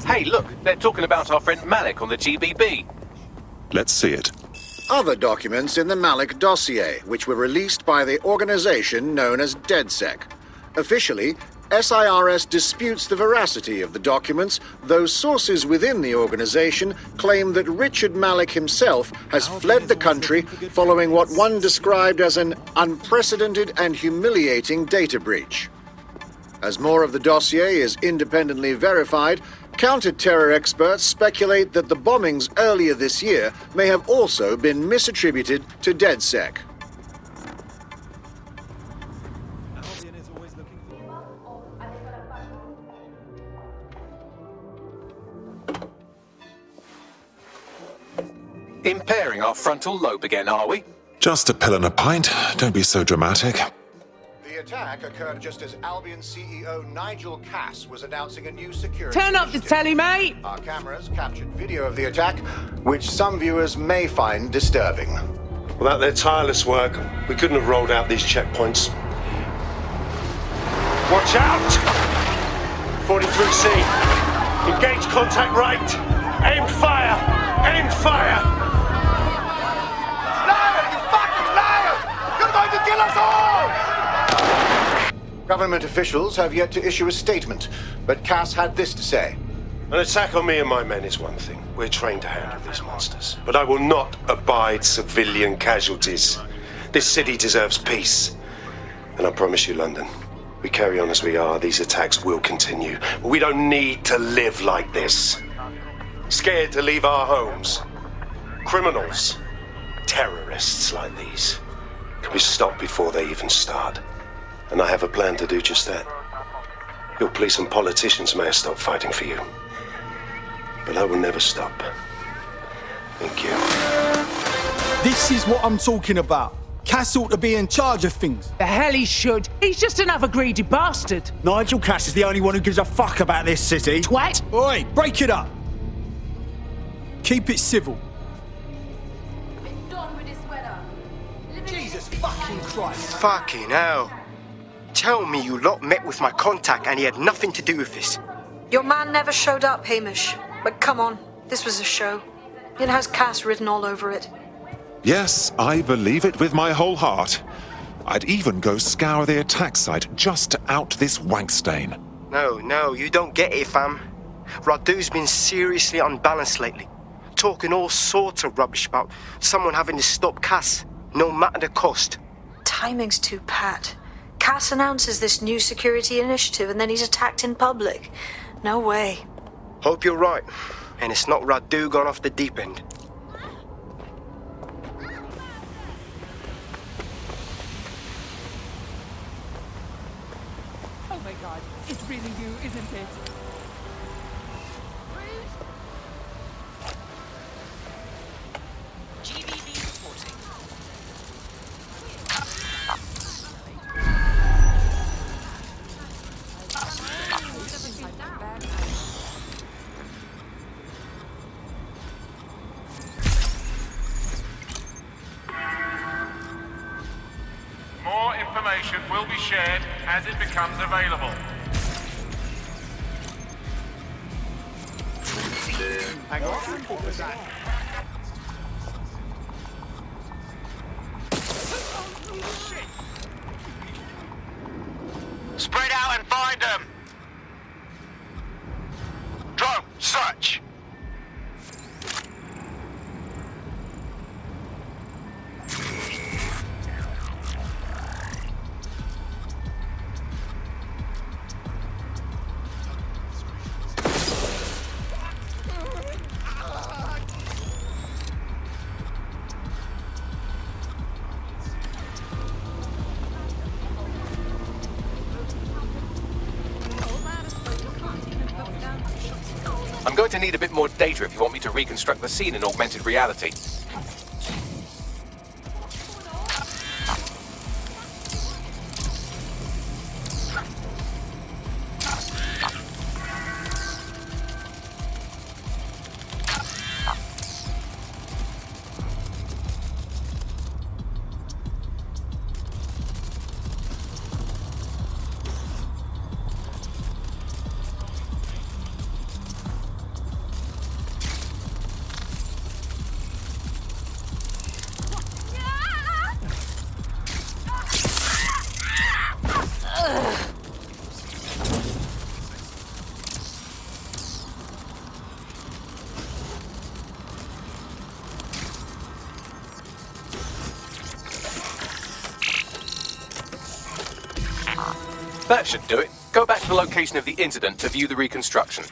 Hey, look, they're talking about our friend Malik on the GBB. Let's see it. Other documents in the Malik dossier, which were released by the organization known as DedSec. Officially, SIRS disputes the veracity of the documents, though sources within the organization claim that Richard Malik himself has fled the country following what one described as an unprecedented and humiliating data breach. As more of the dossier is independently verified, counter-terror experts speculate that the bombings earlier this year may have also been misattributed to DedSec. Impairing our frontal lobe again, are we? Just a pill and a pint. Don't be so dramatic. The attack occurred just as Albion CEO Nigel Cass was announcing a new security Turn up the telly, mate! Our cameras captured video of the attack, which some viewers may find disturbing. Without their tireless work, we couldn't have rolled out these checkpoints. Watch out! 43C. Engage contact right. Aim fire! Aim fire! Liar! You fucking liar! You're going to kill us all! Government officials have yet to issue a statement, but Cass had this to say. An attack on me and my men is one thing. We're trained to handle these monsters. But I will not abide civilian casualties. This city deserves peace. And I promise you, London, we carry on as we are, these attacks will continue. But we don't need to live like this. Scared to leave our homes. Criminals, terrorists like these, can be stopped before they even start. And I have a plan to do just that. Your police and politicians may have stopped fighting for you. But I will never stop. Thank you. This is what I'm talking about. Cass ought to be in charge of things. The hell he should. He's just another greedy bastard. Nigel Cass is the only one who gives a fuck about this city. Twat! Oi, break it up. Keep it civil. Jesus fucking Christ. Fucking hell. Tell me you lot met with my contact and he had nothing to do with this. Your man never showed up, Hamish. But come on, this was a show. It has Cass written all over it. Yes, I believe it with my whole heart. I'd even go scour the attack site just to out this wank stain. No, you don't get it, fam. Radu's been seriously unbalanced lately. Talking all sorts of rubbish about someone having to stop Cass, no matter the cost. Timing's too pat. Cass announces this new security initiative and then he's attacked in public. No way. Hope you're right. And it's not Radu gone off the deep end. Oh my god, it's really you, isn't it? GBB reporting. More information will be shared as it becomes available. Hang on, what was that? Spread out and find them! Drone, search! I'm going to need a bit more data if you want me to reconstruct the scene in augmented reality. That should do it. Go back to the location of the incident to view the reconstruction.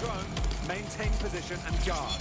Drone, maintain position and guard.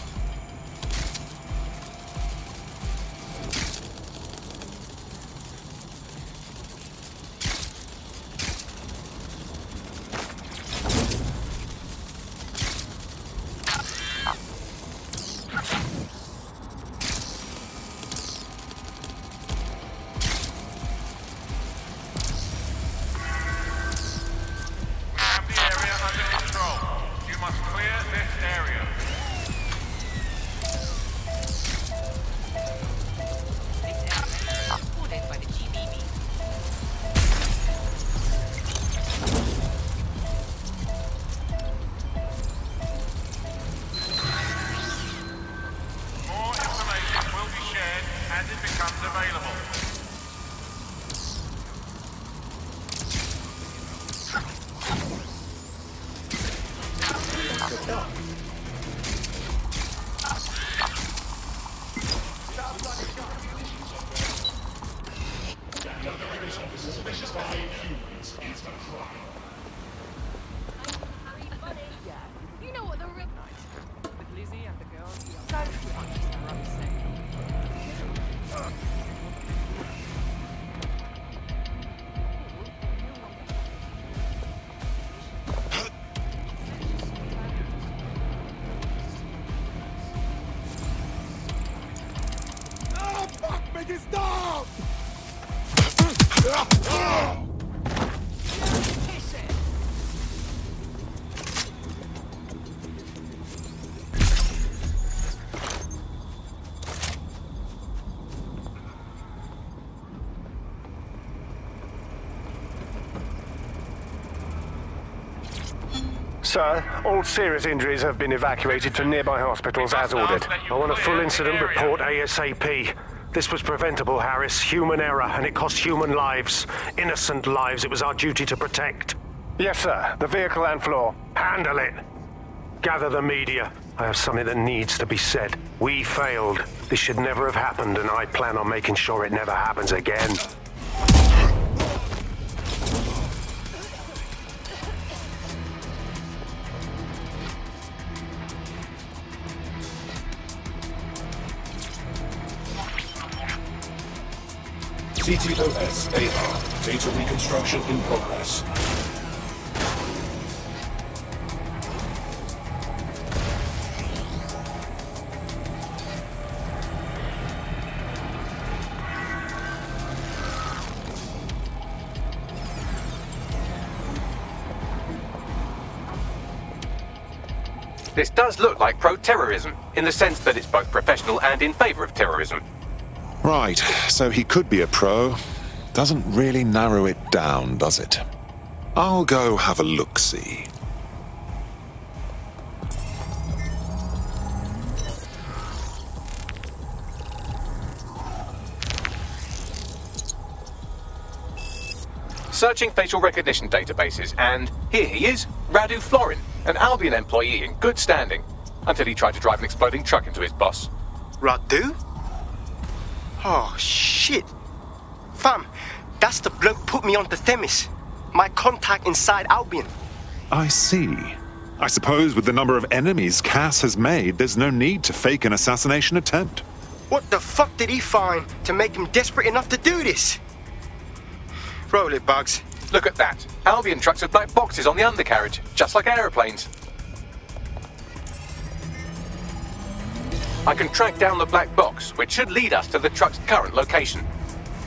Stop! Sir, all serious injuries have been evacuated to nearby hospitals as ordered. I want a full incident report ASAP. This was preventable, Harris. Human error, and it cost human lives. Innocent lives it was our duty to protect. Yes, sir. The vehicle and floor. Handle it. Gather the media. I have something that needs to be said. We failed. This should never have happened, and I plan on making sure it never happens again. CTOS-AR. Data reconstruction in progress. This does look like pro-terrorism, in the sense that it's both professional and in favor of terrorism. Right, so he could be a pro. Doesn't really narrow it down, does it? I'll go have a look-see. Searching facial recognition databases, and here he is, Radu Florin, an Albion employee in good standing, until he tried to drive an exploding truck into his boss. Radu? Oh, shit. Fam, that's the bloke put me onto Themis. My contact inside Albion. I see. I suppose with the number of enemies Cass has made, there's no need to fake an assassination attempt. What the fuck did he find to make him desperate enough to do this? Roll it, Bugs. Look at that. Albion trucks with black boxes on the undercarriage, just like aeroplanes. I can track down the black box, which should lead us to the truck's current location.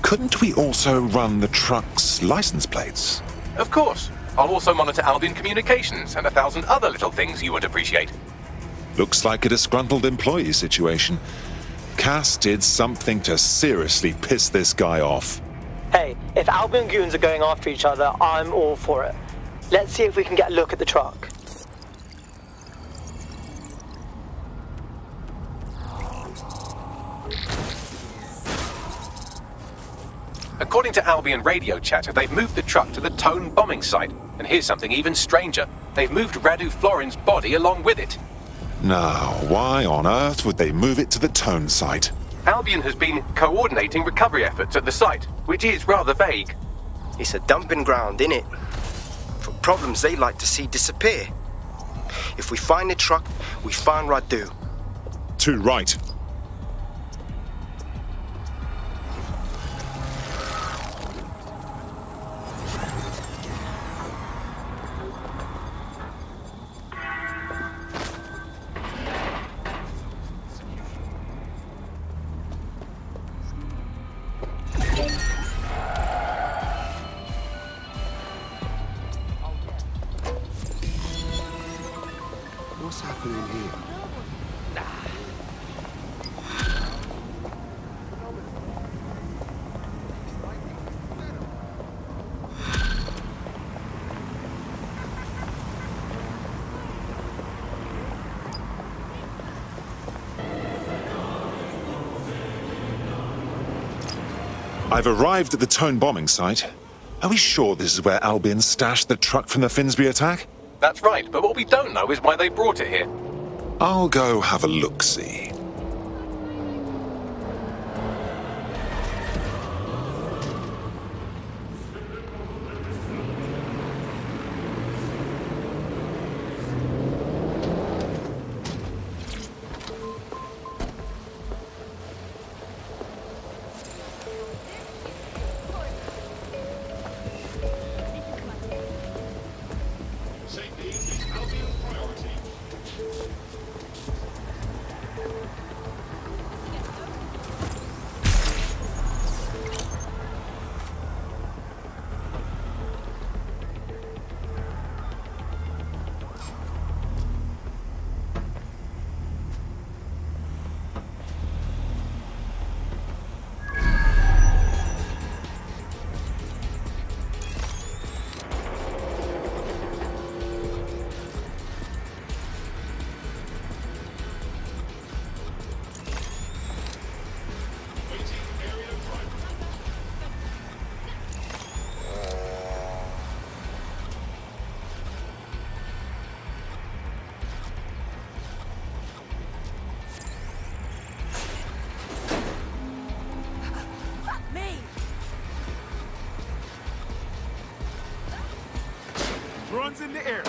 Couldn't we also run the truck's license plates? Of course. I'll also monitor Albion communications and 1,000 other little things you would appreciate. Looks like a disgruntled employee situation. Cass did something to seriously piss this guy off. Hey, if Albion goons are going after each other, I'm all for it. Let's see if we can get a look at the truck. According to Albion radio chatter, they've moved the truck to the Tone bombing site. And here's something even stranger. They've moved Radu Florin's body along with it. Now, why on earth would they move it to the Tone site? Albion has been coordinating recovery efforts at the site, which is rather vague. It's a dumping ground, innit? For problems they like to see disappear. If we find the truck, we find Radu. Too right. What's happening here? I've arrived at the Tone bombing site. Are we sure this is where Albion stashed the truck from the Finsbury attack? That's right, but what we don't know is why they brought it here. I'll go have a look-see. Drones in the air.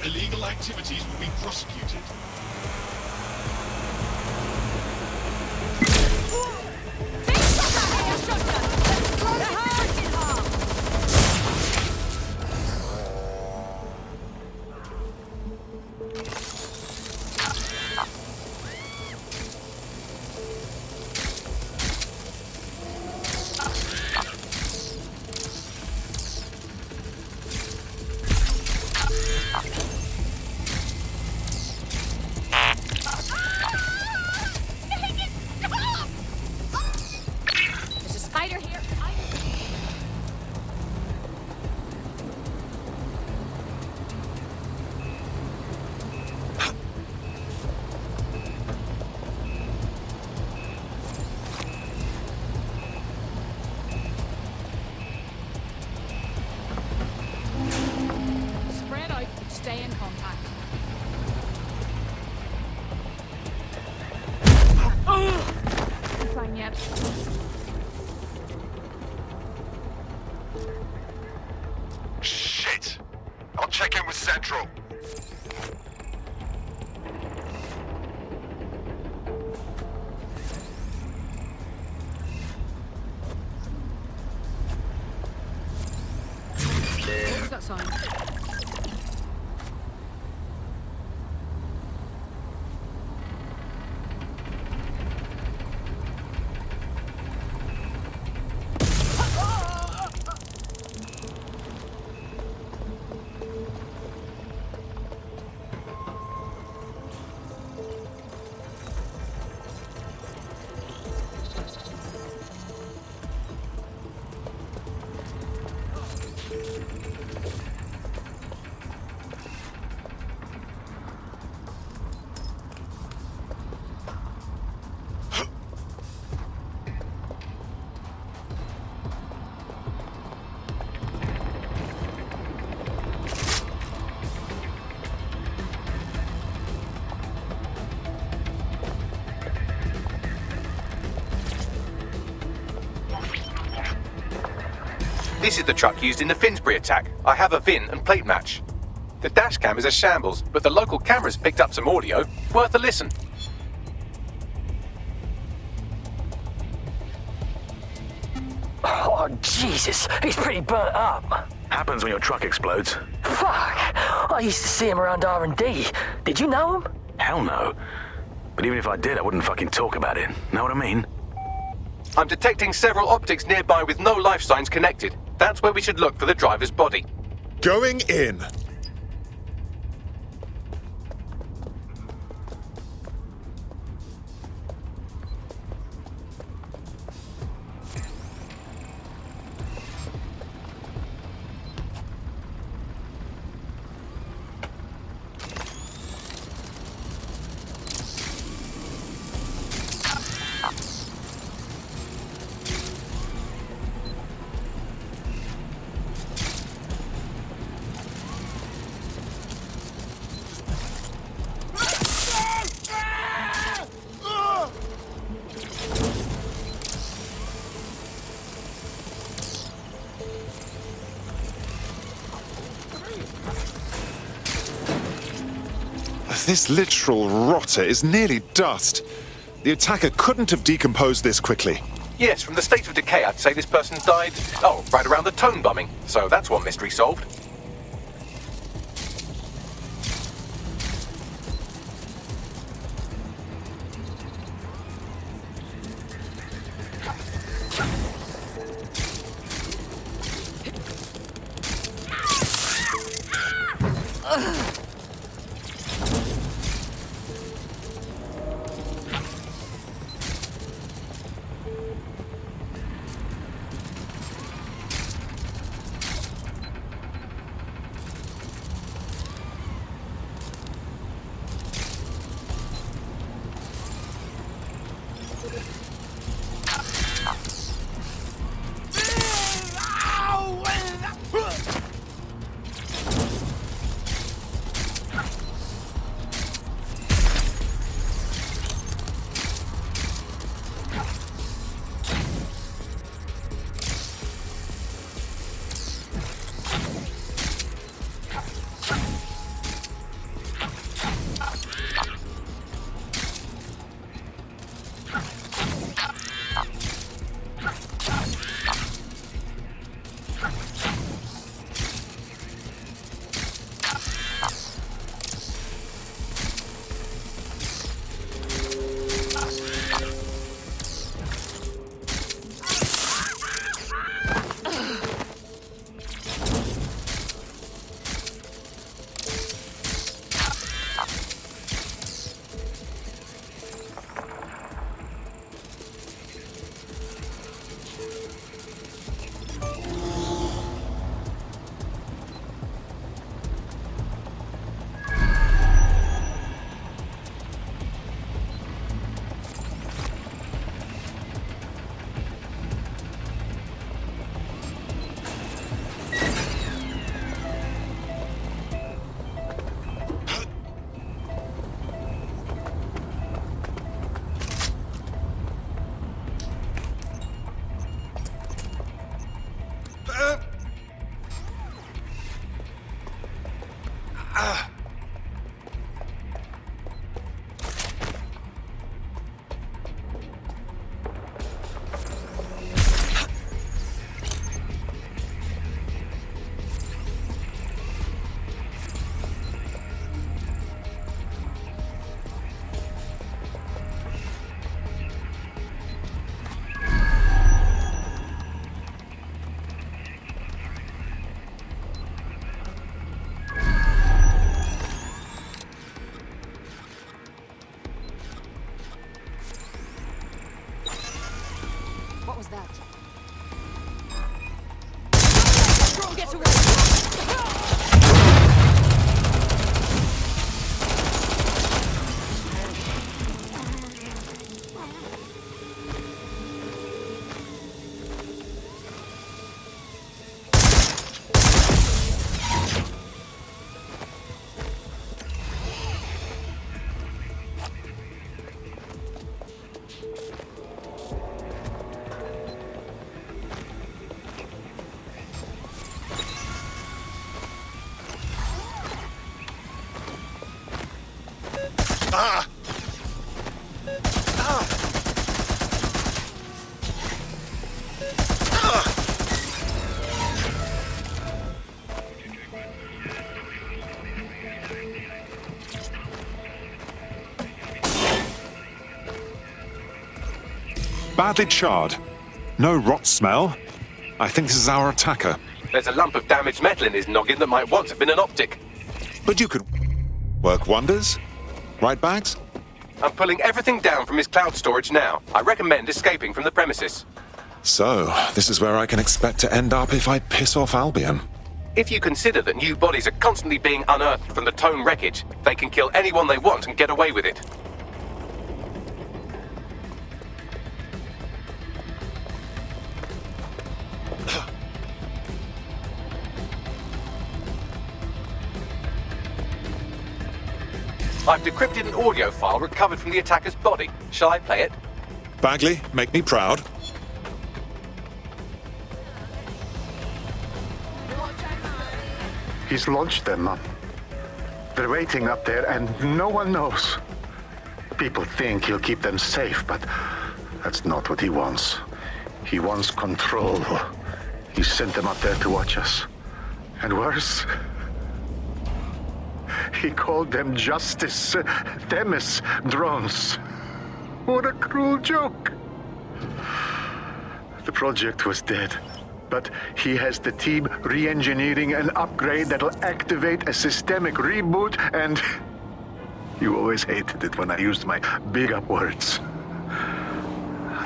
Illegal activities will be prosecuted. Stay in contact. Fine yet. Shit! I'll check in with Central. What's that sign? This is the truck used in the Finsbury attack. I have a VIN and plate match. The dash cam is a shambles, but the local cameras picked up some audio. Worth a listen. Oh, Jesus, he's pretty burnt up. Happens when your truck explodes. Fuck, I used to see him around R&D. Did you know him? Hell no. But even if I did, I wouldn't fucking talk about it. Know what I mean? I'm detecting several optics nearby with no life signs connected. That's where we should look for the driver's body. Going in. This literal rotter is nearly dust. The attacker couldn't have decomposed this quickly. Yes, from the state of decay, I'd say this person died, right around the tone bombing. So that's one mystery solved. What was that? Get away! Badly charred. No rot smell. I think this is our attacker. There's a lump of damaged metal in his noggin that might once have been an optic. But you could work wonders. Right, Bags? I'm pulling everything down from his cloud storage now. I recommend escaping from the premises. So, this is where I can expect to end up if I piss off Albion. If you consider that new bodies are constantly being unearthed from the Tone wreckage, they can kill anyone they want and get away with it. I've decrypted an audio file recovered from the attacker's body. Shall I play it? Bagley, make me proud. He's launched them, Mom. They're waiting up there and no one knows. People think he'll keep them safe, but that's not what he wants. He wants control. He sent them up there to watch us. And worse, he called them Justice Themis drones. What a cruel joke. The project was dead, but he has the team re-engineering an upgrade that'll activate a systemic reboot, and you always hated it when I used my big up words.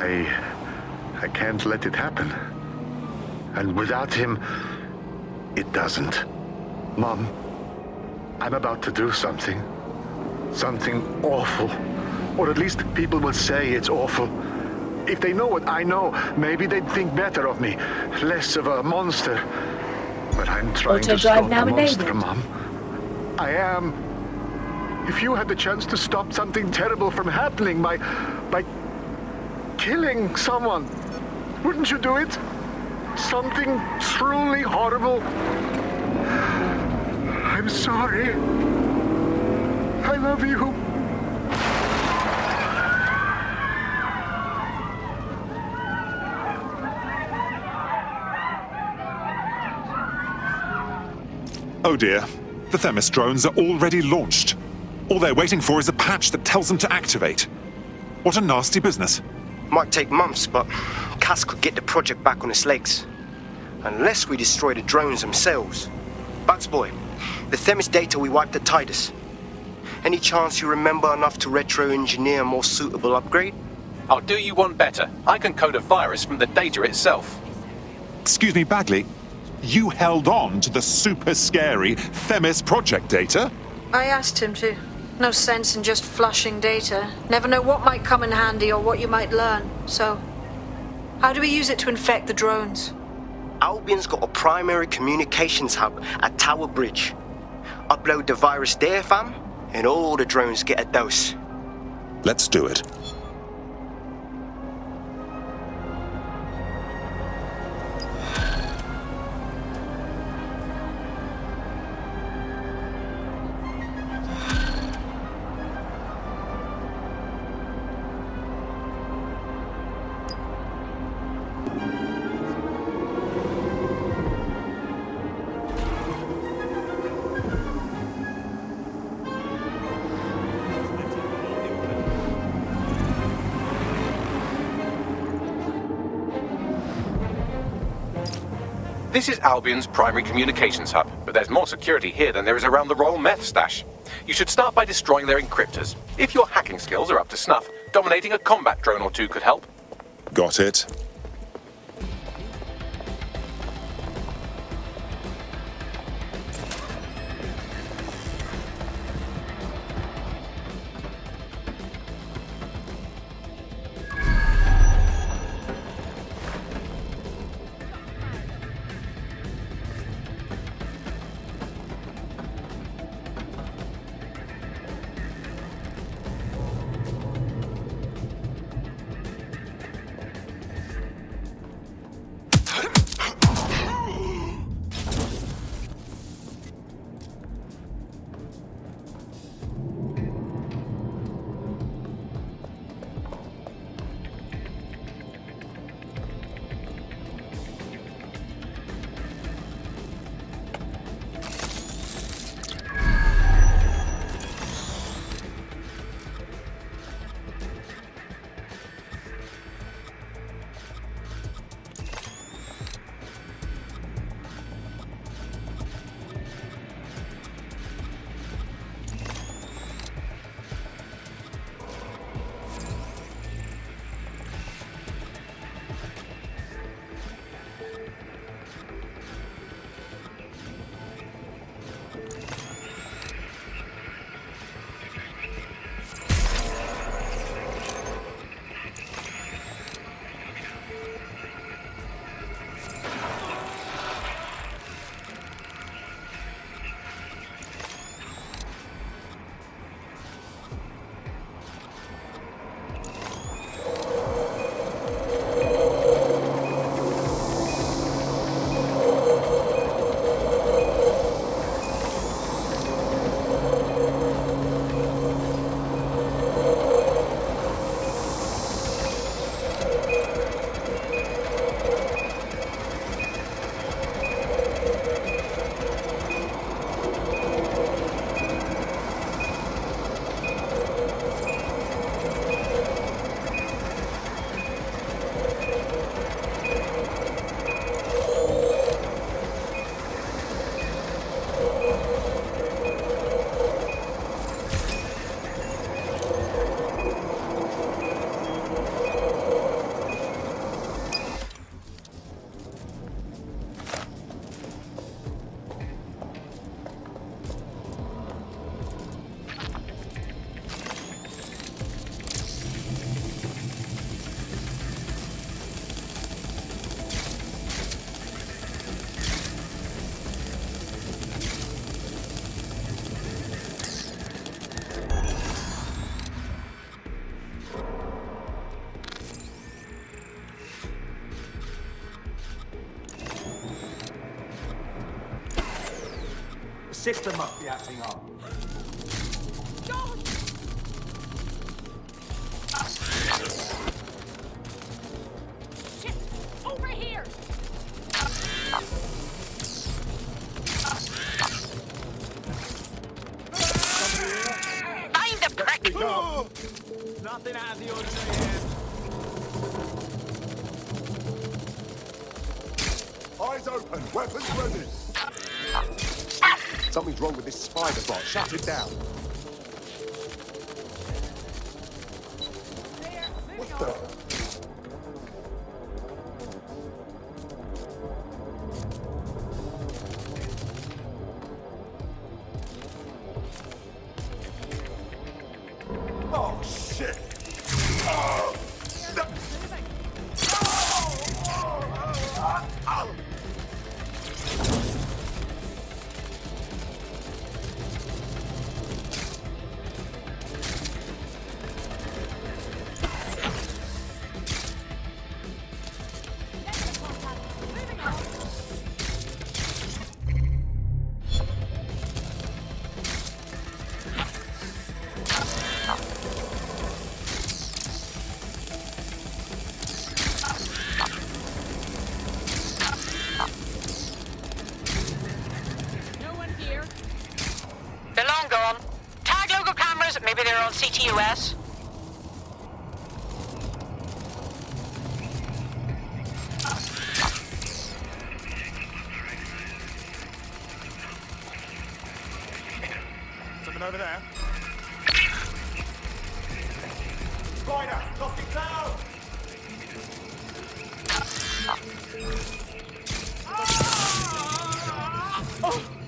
I can't let it happen. And without him, it doesn't. Mom, I'm about to do something. Something awful. Or at least people will say it's awful. If they know what I know, maybe they'd think better of me. Less of a monster. But I'm trying to stop a monster, Mom. I am. If you had the chance to stop something terrible from happening by killing someone, wouldn't you do it? Something truly horrible. I'm sorry. I love you. Oh dear. The Themis drones are already launched. All they're waiting for is a patch that tells them to activate. What a nasty business. Might take months, but Cass could get the project back on its legs. Unless we destroy the drones themselves. Bugs boy, the Themis data we wiped at Titus. Any chance you remember enough to retro-engineer a more suitable upgrade? I'll do you one better. I can code a virus from the data itself. Excuse me, Bagley. You held on to the super scary Themis project data? I asked him to. No sense in just flushing data. Never know what might come in handy or what you might learn. So, how do we use it to infect the drones? Albion's got a primary communications hub at Tower Bridge. Upload the virus there, fam, and all the drones get a dose. Let's do it. This is Albion's primary communications hub, but there's more security here than there is around the Royal Meth Stash. You should start by destroying their encryptors. If your hacking skills are up to snuff, dominating a combat drone or two could help. Got it. System must be acting up. Shit! Over here! Find the prick! Nothing out of the ordinary here. Eyes open, weapons ready. Something's wrong with this spider bot. Shut it down. What the? Oh, shit! Oh. Maybe they're on CTUS? Anything over there? Spider! Lost it down! Oh!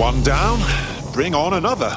One down, bring on another.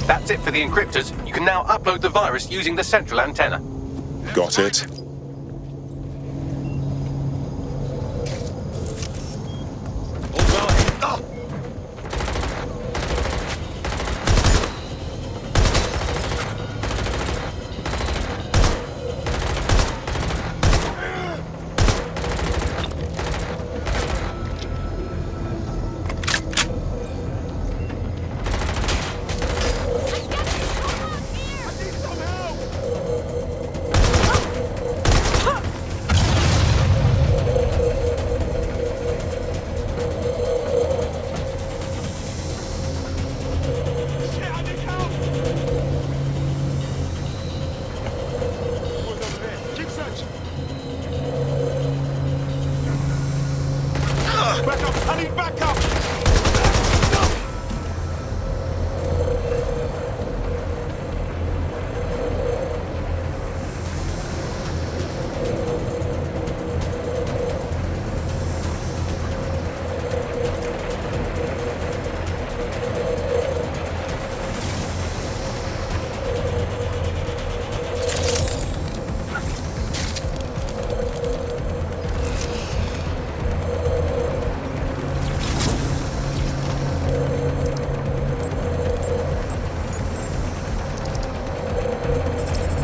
That's it for the encryptors. You can now upload the virus using the central antenna. Got it.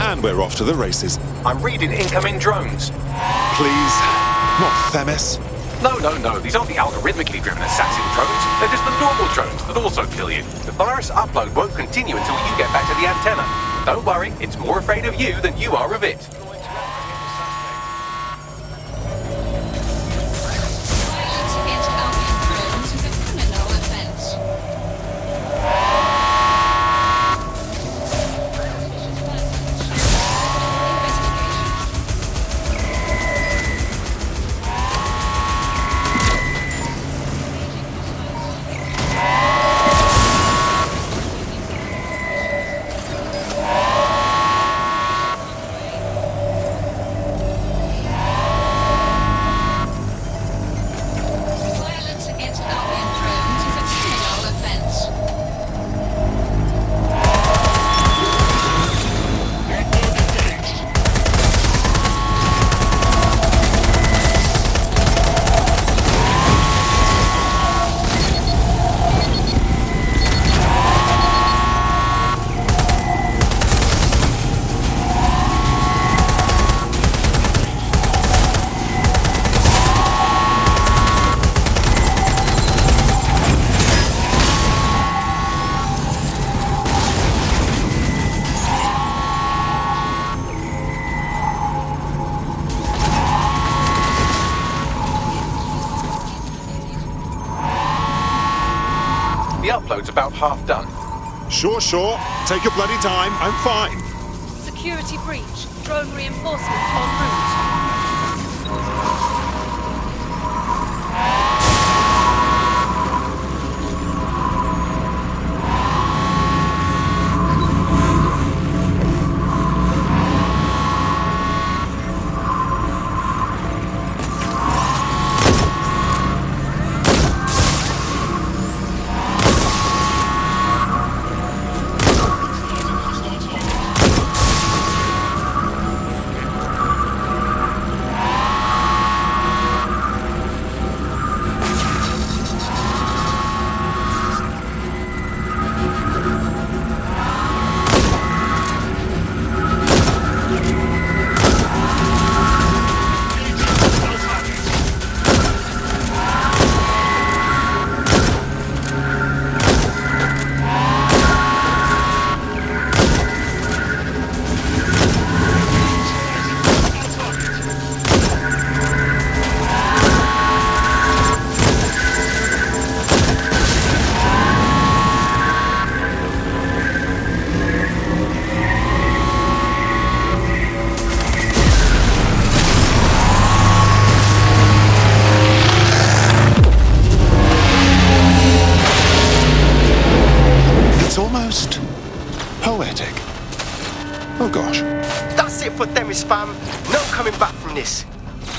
And we're off to the races. I'm reading incoming drones. Please, not Themis. No. These aren't the algorithmically driven assassin drones. They're just the normal drones that also kill you. The virus upload won't continue until you get back to the antenna. Don't worry, it's more afraid of you than you are of it. The upload's about half done. Sure. Take your bloody time. I'm fine. Security breach. Drone reinforcements en route. Almost poetic. Oh gosh. That's it for Themis, fam. No coming back from this.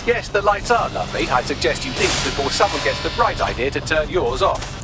Yes, the lights are lovely. I suggest you leave before someone gets the bright idea to turn yours off.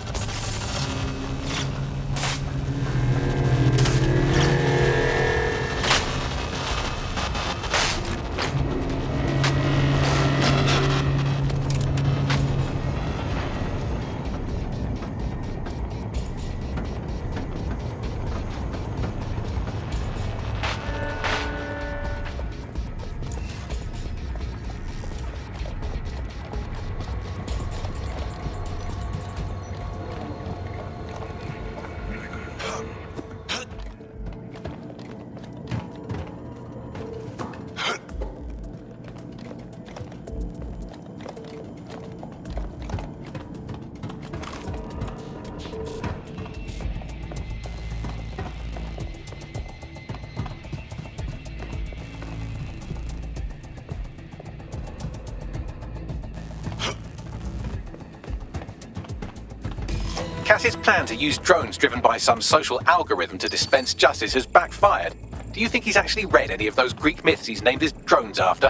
Cass's plan to use drones driven by some social algorithm to dispense justice has backfired. Do you think he's actually read any of those Greek myths he's named his drones after?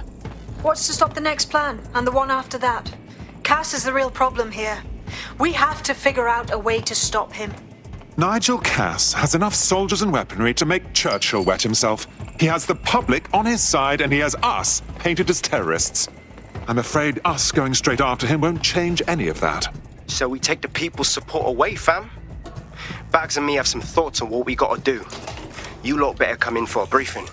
What's to stop the next plan, and the one after that? Cass is the real problem here. We have to figure out a way to stop him. Nigel Cass has enough soldiers and weaponry to make Churchill wet himself. He has the public on his side, and he has us painted as terrorists. I'm afraid us going straight after him won't change any of that. So we take the people's support away, fam? Bags and me have some thoughts on what we gotta do. You lot better come in for a briefing.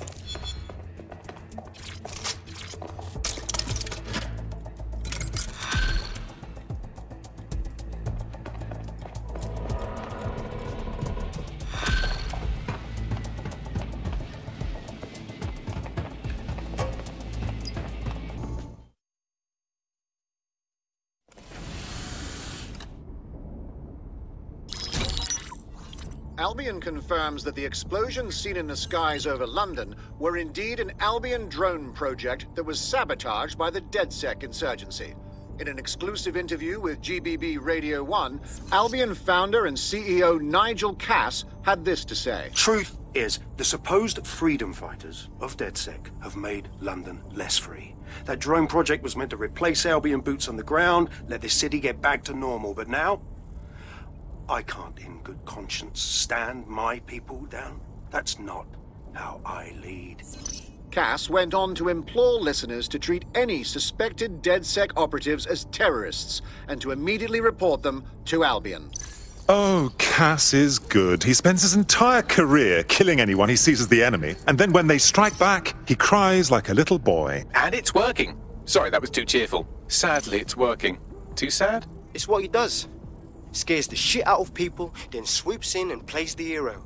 Albion confirms that the explosions seen in the skies over London were indeed an Albion drone project that was sabotaged by the DedSec insurgency. In an exclusive interview with GBB Radio 1, Albion founder and CEO Nigel Cass had this to say. Truth is, the supposed freedom fighters of DedSec have made London less free. That drone project was meant to replace Albion boots on the ground, let the city get back to normal, but now I can't in good conscience stand my people down. That's not how I lead. Cass went on to implore listeners to treat any suspected DedSec operatives as terrorists and to immediately report them to Albion. Oh, Cass is good. He spends his entire career killing anyone he sees as the enemy, and then when they strike back, he cries like a little boy. And it's working. Sorry, that was too cheerful. Sadly, it's working. Too sad? It's what he does. Scares the shit out of people, then swoops in and plays the hero.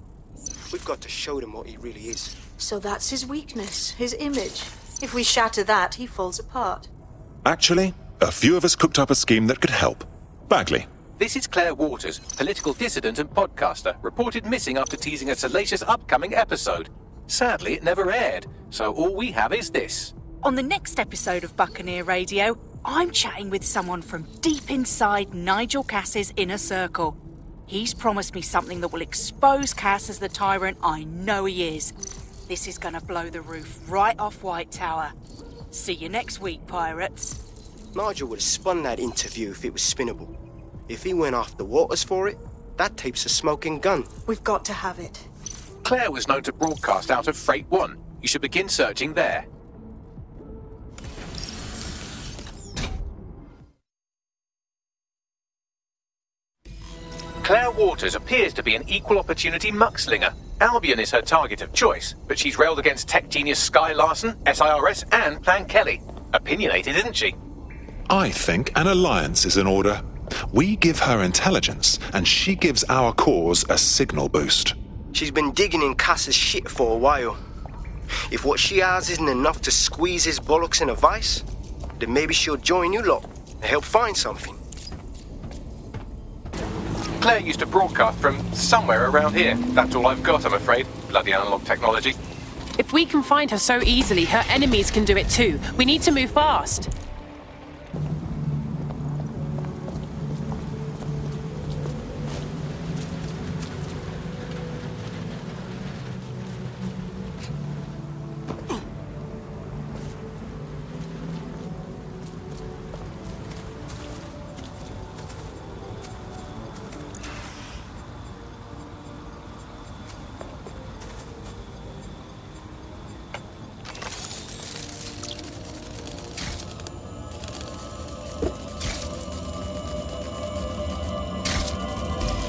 We've got to show them what he really is. So that's his weakness, his image. If we shatter that, he falls apart. Actually, a few of us cooked up a scheme that could help. Bagley. This is Claire Waters, political dissident and podcaster, reported missing after teasing a salacious upcoming episode. Sadly, it never aired, so all we have is this. On the next episode of Buccaneer Radio, I'm chatting with someone from deep inside Nigel Cass's inner circle. He's promised me something that will expose Cass as the tyrant I know he is. This is gonna blow the roof right off White Tower. See you next week, pirates. Nigel would have spun that interview if it was spinnable. If he went after Waters for it, that tape's a smoking gun. We've got to have it. Claire was known to broadcast out of Freight 1. You should begin searching there. Claire Waters appears to be an equal opportunity muckslinger. Albion is her target of choice, but she's railed against tech genius Skye Larson, SIRS, and Plan Kelley. Opinionated, isn't she? I think an alliance is in order. We give her intelligence, and she gives our cause a signal boost. She's been digging in Cass's shit for a while. If what she has isn't enough to squeeze his bollocks in a vice, then maybe she'll join you lot and help find something. Claire used to broadcast from somewhere around here. That's all I've got, I'm afraid. Bloody analog technology. If we can find her so easily, her enemies can do it too. We need to move fast.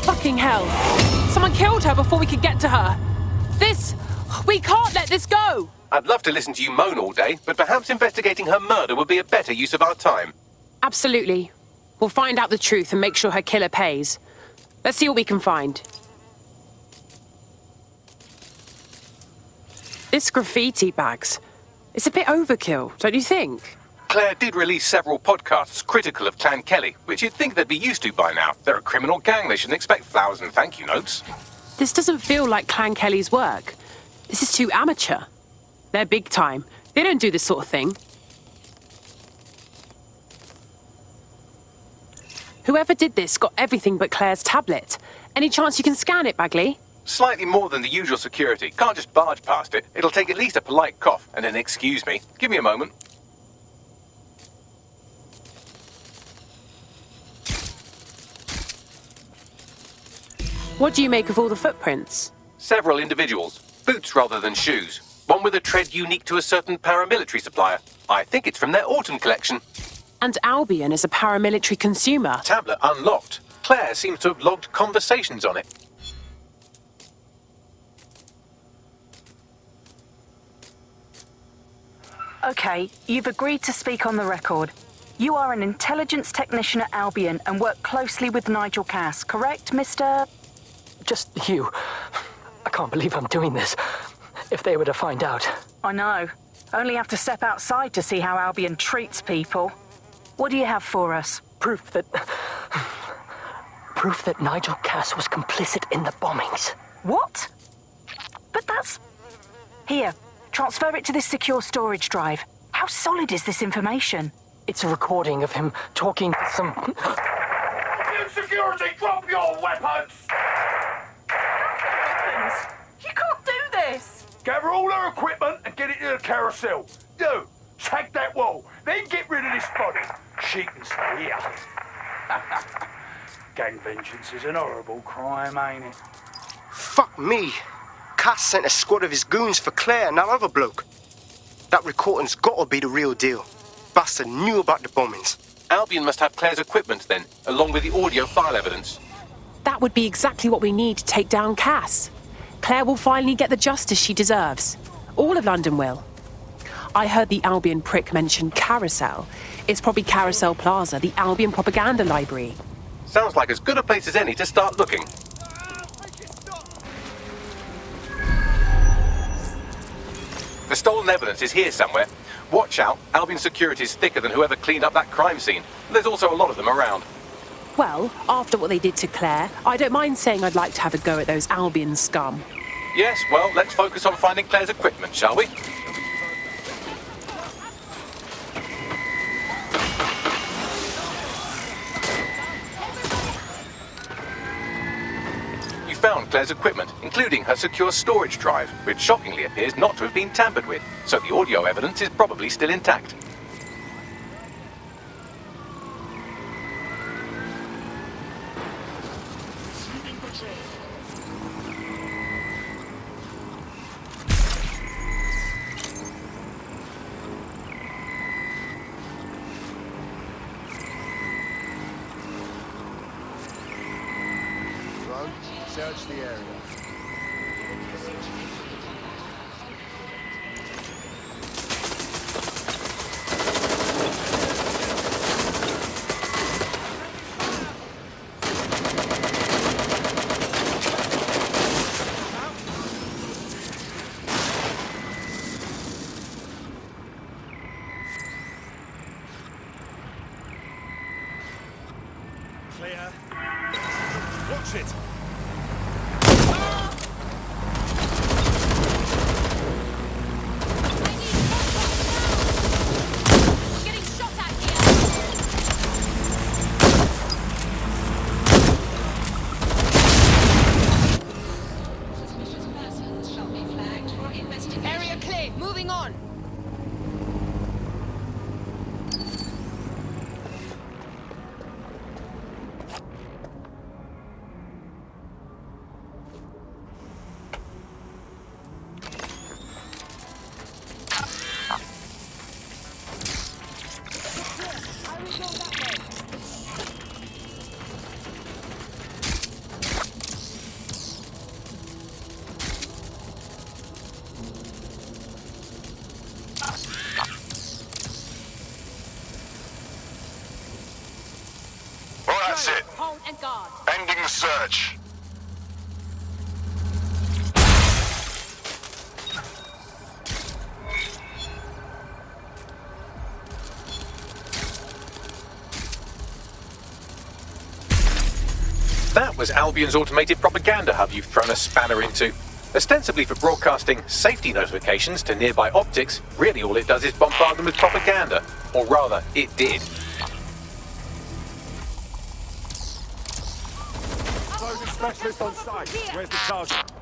Fucking hell. Someone killed her before we could get to her. We can't let this go. I'd love to listen to you moan all day, but perhaps investigating her murder would be a better use of our time. Absolutely. We'll find out the truth and make sure her killer pays. Let's see what we can find. This graffiti, Bags. It's a bit overkill, don't you think? Claire did release several podcasts critical of Clan Kelley, which you'd think they'd be used to by now. They're a criminal gang, they shouldn't expect flowers and thank you notes. This doesn't feel like Clan Kelley's work. This is too amateur. They're big time. They don't do this sort of thing. Whoever did this got everything but Claire's tablet. Any chance you can scan it, Bagley? Slightly more than the usual security. Can't just barge past it. It'll take at least a polite cough and an excuse me. Give me a moment. What do you make of all the footprints? Several individuals. Boots rather than shoes. One with a tread unique to a certain paramilitary supplier. I think it's from their autumn collection. And Albion is a paramilitary consumer. Tablet unlocked. Claire seems to have logged conversations on it. Okay, you've agreed to speak on the record. You are an intelligence technician at Albion and work closely with Nigel Cass, correct, Mr...? Just you. I can't believe I'm doing this. If they were to find out. I know. Only have to step outside to see how Albion treats people. What do you have for us? Proof that Nigel Cass was complicit in the bombings. What? But that's... Here, transfer it to this secure storage drive. How solid is this information? It's a recording of him talking to some... Security, drop your weapons! You can't do this! Gather all her equipment and get it to the carousel. You, tag that wall, then get rid of this body. She can stay here. Gang vengeance is an horrible crime, ain't it? Fuck me. Cass sent a squad of his goons for Claire and that other bloke. That recording's gotta be the real deal. Bastard knew about the bombings. Albion must have Claire's equipment then, along with the audio file evidence. That would be exactly what we need to take down Cass. Claire will finally get the justice she deserves. All of London will. I heard the Albion prick mention Carousel. It's probably Carousel Plaza, the Albion propaganda library. Sounds like as good a place as any to start looking. The stolen evidence is here somewhere. Watch out, Albion security is thicker than whoever cleaned up that crime scene. There's also a lot of them around. Well, after what they did to Claire, I don't mind saying I'd like to have a go at those Albion scum. Yes, well, let's focus on finding Claire's equipment, shall we? You found Claire's equipment, including her secure storage drive, which shockingly appears not to have been tampered with, so the audio evidence is probably still intact. Search the area. Clear. Watch it. That's it. Hold and guard. Ending the search. That was Albion's automated propaganda hub you've thrown a spanner into. Ostensibly for broadcasting safety notifications to nearby optics, really all it does is bombard them with propaganda. Or rather, it did. Specialist on site. Where's the target?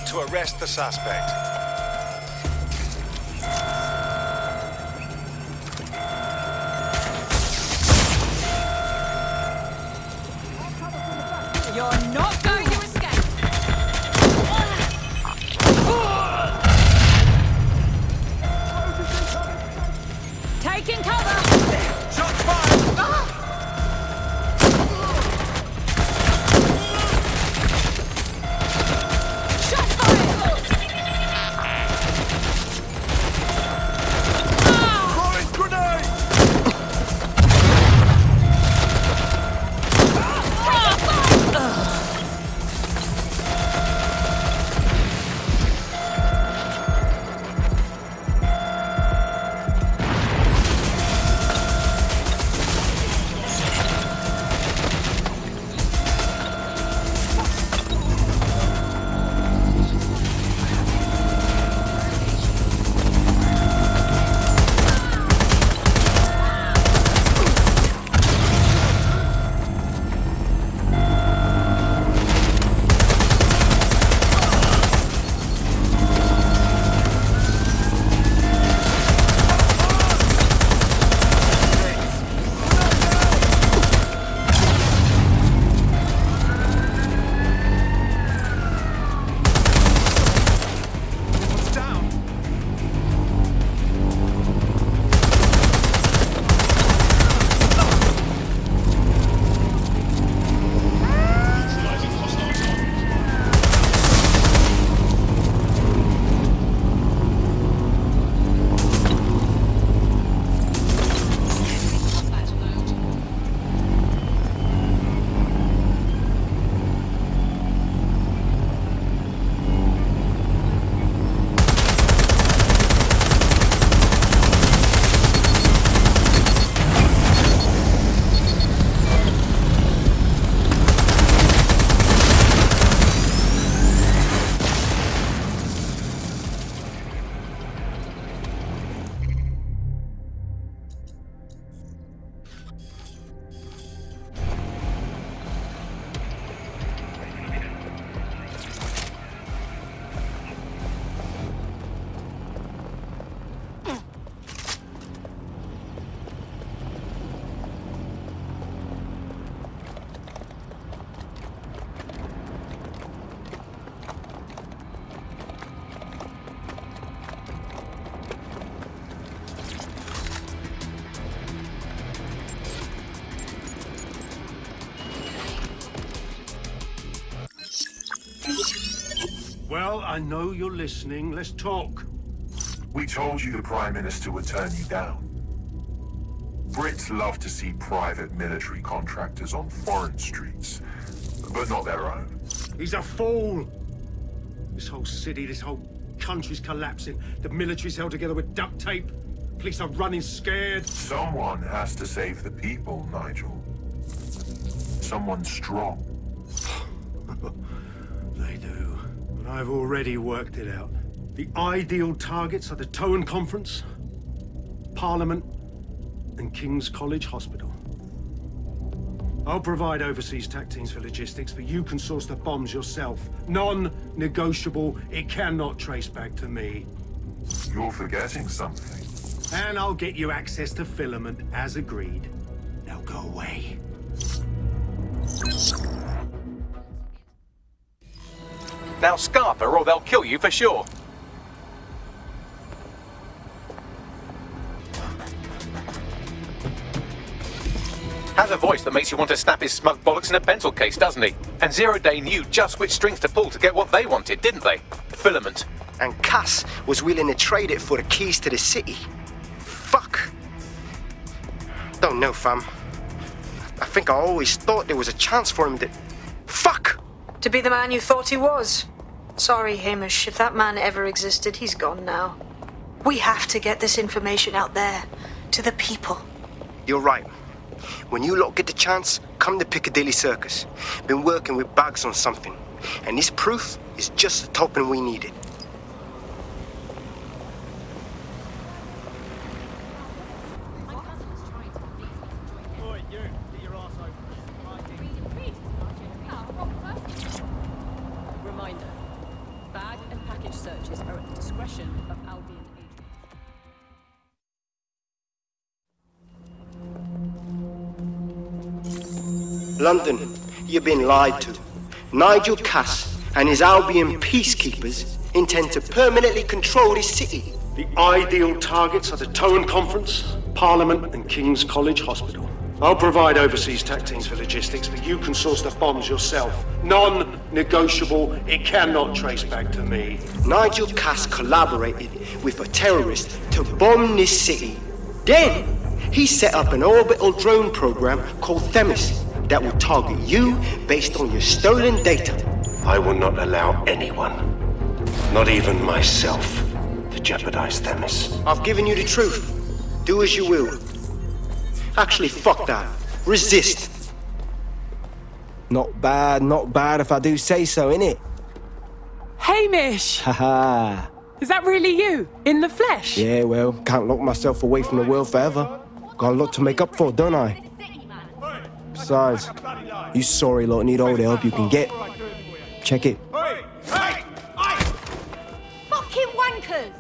To arrest the suspect. You're not going to escape! Taking cover! Shots fired! Well, I know you're listening. Let's talk. We told you the Prime Minister would turn you down. Brits love to see private military contractors on foreign streets, but not their own. He's a fool! This whole city, this whole country's collapsing. The military's held together with duct tape. Police are running scared. Someone has to save the people, Nigel. Someone strong. They do. But I've already worked it out. The ideal targets are the Towan Conference, Parliament, and King's College Hospital. I'll provide overseas tac teams for logistics, but you can source the bombs yourself. Non-negotiable. It cannot trace back to me. You're forgetting something. And I'll get you access to filament, as agreed. Now go away. Now scarper or they'll kill you for sure. Has a voice that makes you want to snap his smug bollocks in a pencil case, doesn't he? And Zero Day knew just which strings to pull to get what they wanted, didn't they? Filament. And Cass was willing to trade it for the keys to the city. Fuck. Don't know, fam. I think I always thought there was a chance for him to... Fuck! To be the man you thought he was. Sorry, Hamish. If that man ever existed, he's gone now. We have to get this information out there. To the people. You're right. When you lot get the chance, come to Piccadilly Circus. Been working with Bags on something. And this proof is just the token we needed. Reminder. Bag and package searches are at the discretion of Albion agents. London, you've been lied to. Nigel Cass and his Albion peacekeepers intend to permanently control this city. The ideal targets are the Towan Conference, Parliament, and King's College Hospital. I'll provide overseas tac teams for logistics, but you can source the bombs yourself. Non-negotiable. It cannot trace back to me. Nigel Cass collaborated with a terrorist to bomb this city. Then, he set up an orbital drone program called Themis that will target you based on your stolen data. I will not allow anyone, not even myself, to jeopardize Themis. I've given you the truth. Do as you will. Actually, fuck that. Resist. Not bad if I do say so, innit? Hamish! Haha. Is that really you? In the flesh? Yeah, well, can't lock myself away from the world forever. Got a lot to make up for, don't I? Besides, you sorry lot need all the help you can get. Check it. Fucking wankers!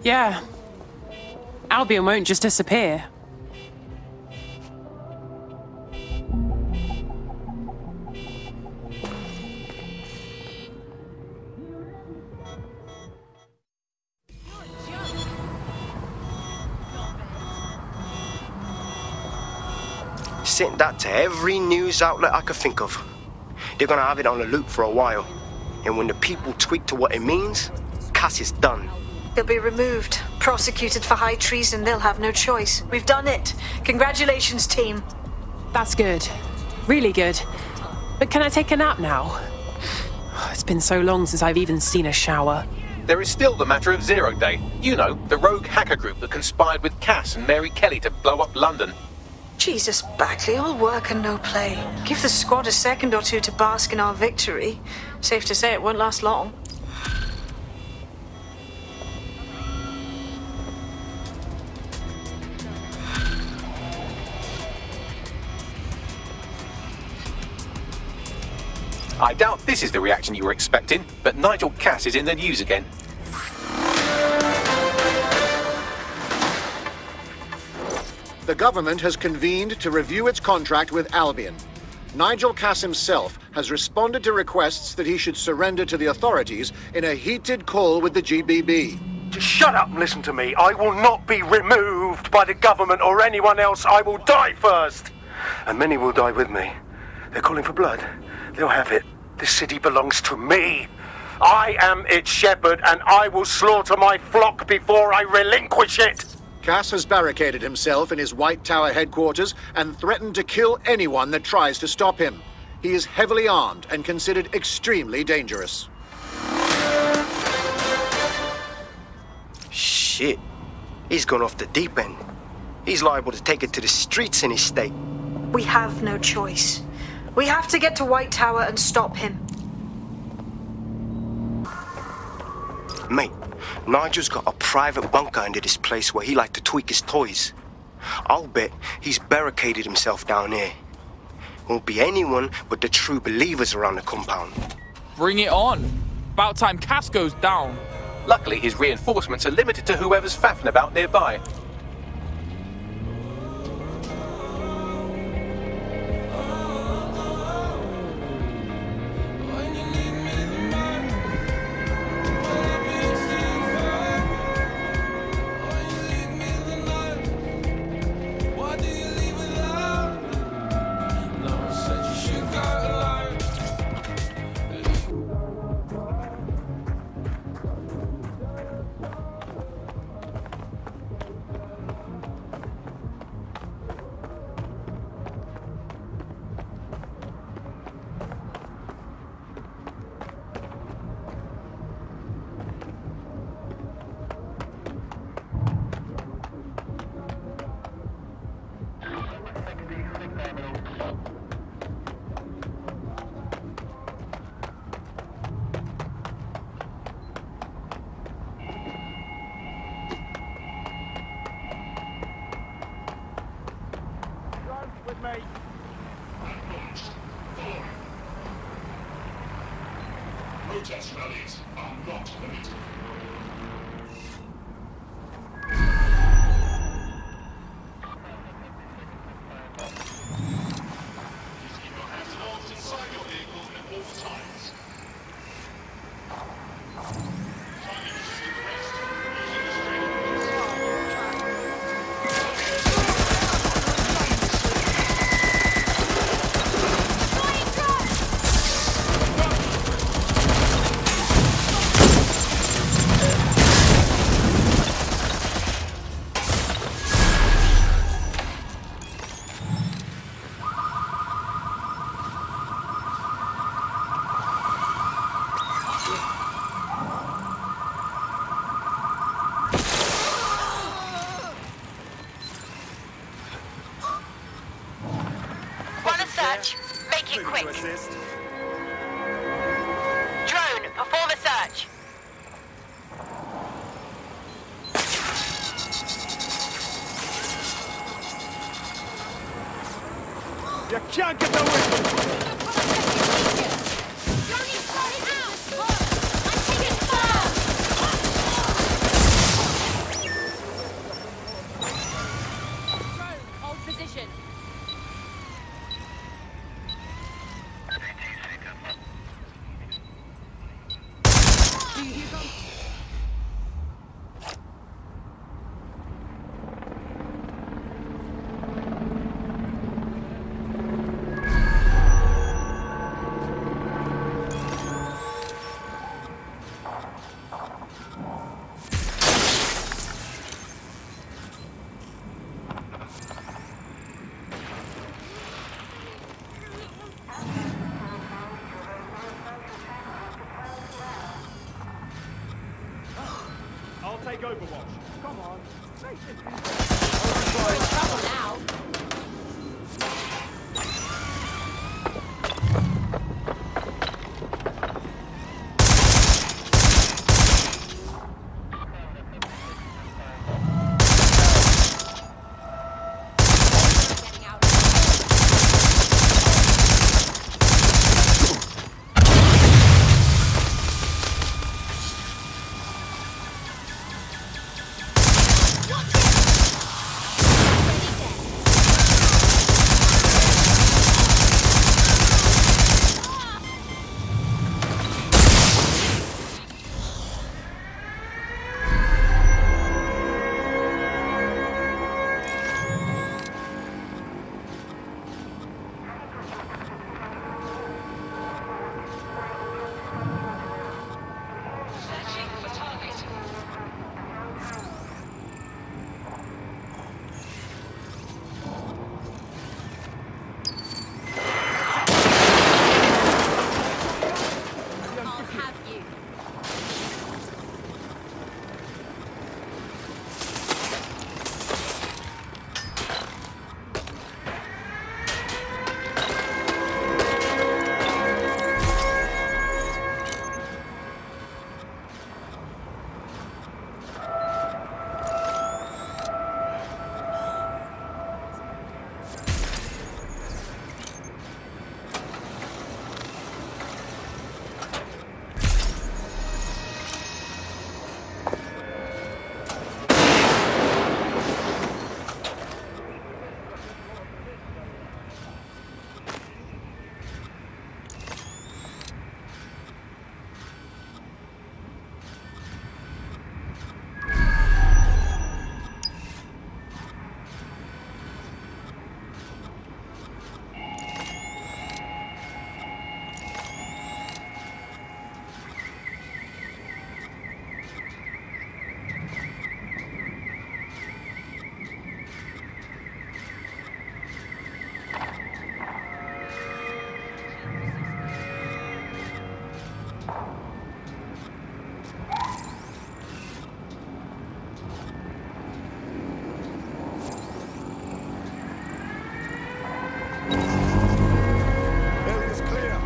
Yeah. Albion won't just disappear. Sent that to every news outlet I could think of. They're gonna have it on a loop for a while. And when the people tweak to what it means, Cass is done. He'll be removed, prosecuted for high treason. They'll have no choice. We've done it. Congratulations, team. That's good. Really good. But can I take a nap now? It's been so long since I've even seen a shower. There is still the matter of Zero Day. You know, the rogue hacker group that conspired with Cass and Mary Kelley to blow up London. Jesus, Bagley, all work and no play. Give the squad a second or two to bask in our victory. Safe to say it won't last long. I doubt this is the reaction you were expecting, but Nigel Cass is in the news again. The government has convened to review its contract with Albion. Nigel Cass himself has responded to requests that he should surrender to the authorities in a heated call with the GBB. Just shut up and listen to me. I will not be removed by the government or anyone else. I will die first. And many will die with me. They're calling for blood. They'll have it. This city belongs to me. I am its shepherd, and I will slaughter my flock before I relinquish it. Cass has barricaded himself in his White Tower headquarters and threatened to kill anyone that tries to stop him. He is heavily armed and considered extremely dangerous. Shit. He's gone off the deep end. He's liable to take it to the streets in his state. We have no choice. We have to get to White Tower and stop him. Mate, Nigel's got a private bunker under this place where he likes to tweak his toys. I'll bet he's barricaded himself down here. Won't be anyone but the true believers around the compound. Bring it on. About time Cass goes down. Luckily, his reinforcements are limited to whoever's faffing about nearby. Protest rallies are not permitted. Keep your hands held inside your vehicle at all times. Target system rest. Using the Make it quick. Drone, perform a search. You can't get away! Hold position. I'll take Overwatch. Come on. We're in trouble now. Area's clear.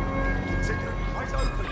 Continue. Eyes open.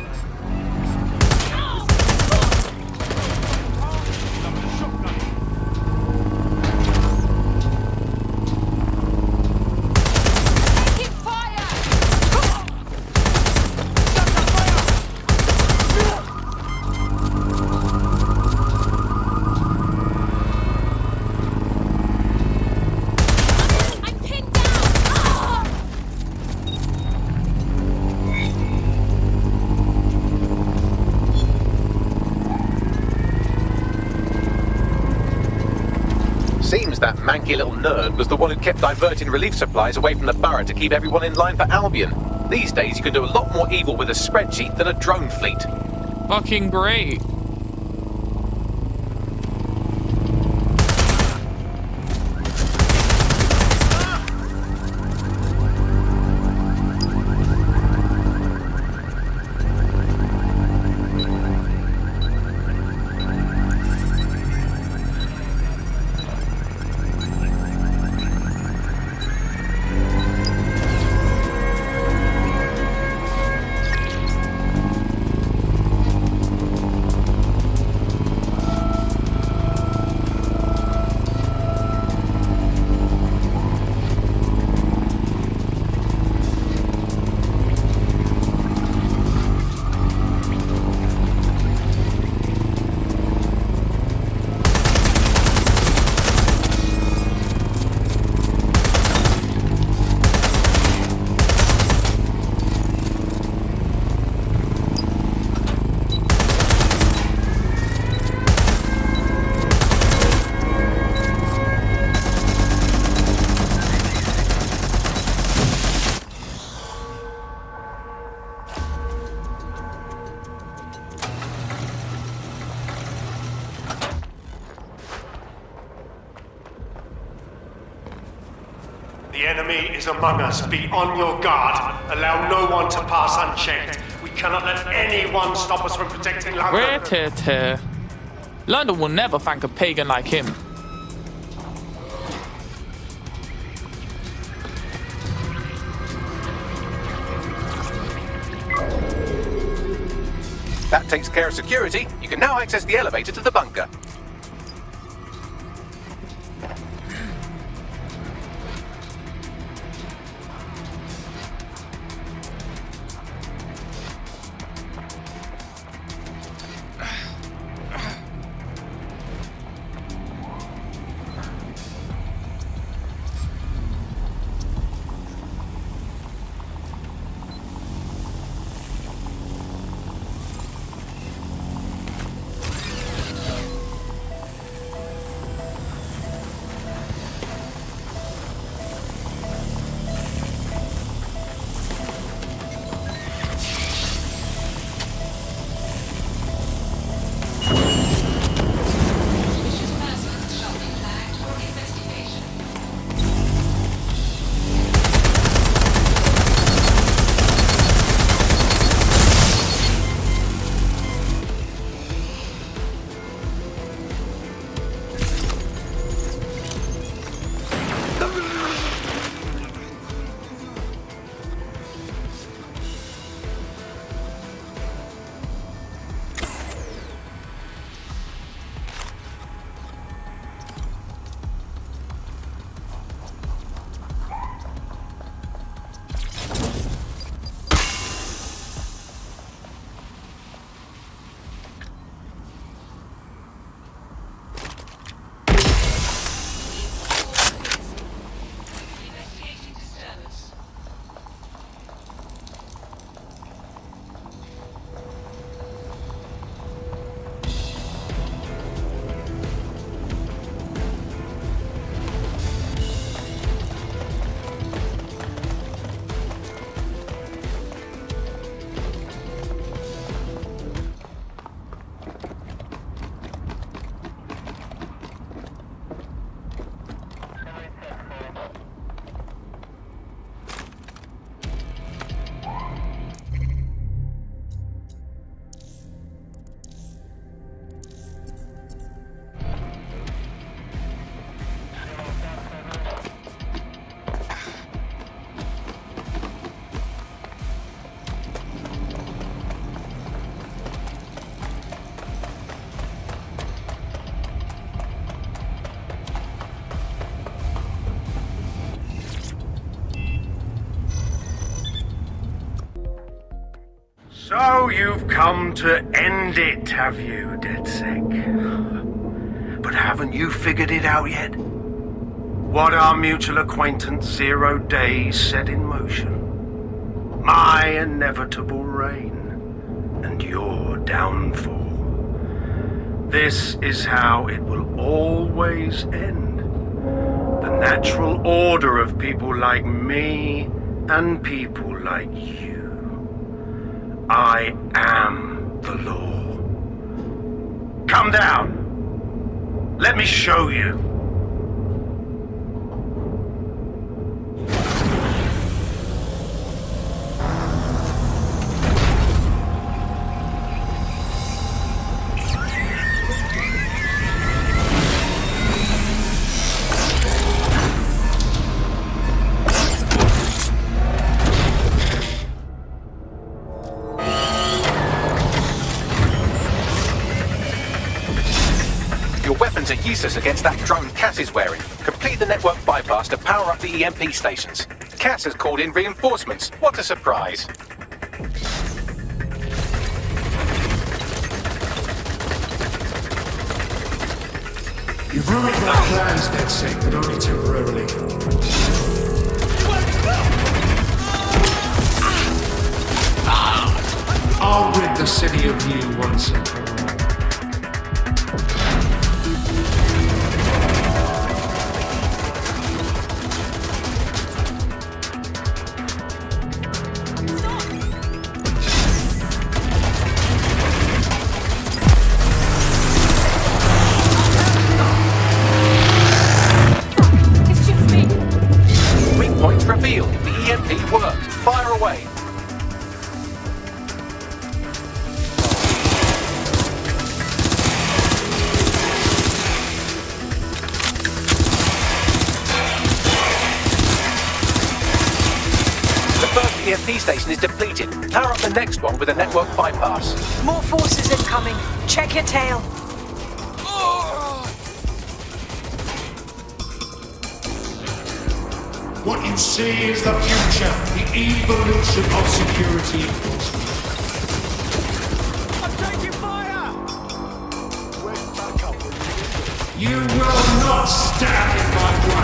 Seems that manky little nerd was the one who kept diverting relief supplies away from the borough to keep everyone in line for Albion. These days you can do a lot more evil with a spreadsheet than a drone fleet. Fucking great. The enemy is among us. Be on your guard. Allow no one to pass unchecked. We cannot let anyone stop us from protecting London. London will never thank a pagan like him. That takes care of security. You can now access the elevator to the bunker. So you've come to end it, have you, DedSec? But haven't you figured it out yet? What our mutual acquaintance 0 Days set in motion? My inevitable reign, and your downfall. This is how it will always end. The natural order of people like me and people like you. I am the law. Come down. Let me show you. Are useless against that drone Cass is wearing. Complete the network bypass to power up the EMP stations. Cass has called in reinforcements. What a surprise. You've ruined my plans, DedSec, but only temporarily. I'll rid the city of you once and for all. Station is depleted. Power up the next one with a network bypass. More forces incoming. Check your tail. What you see is the future, the evolution of security enforcement. I'm taking fire! Where's backup? You will not stand in my way!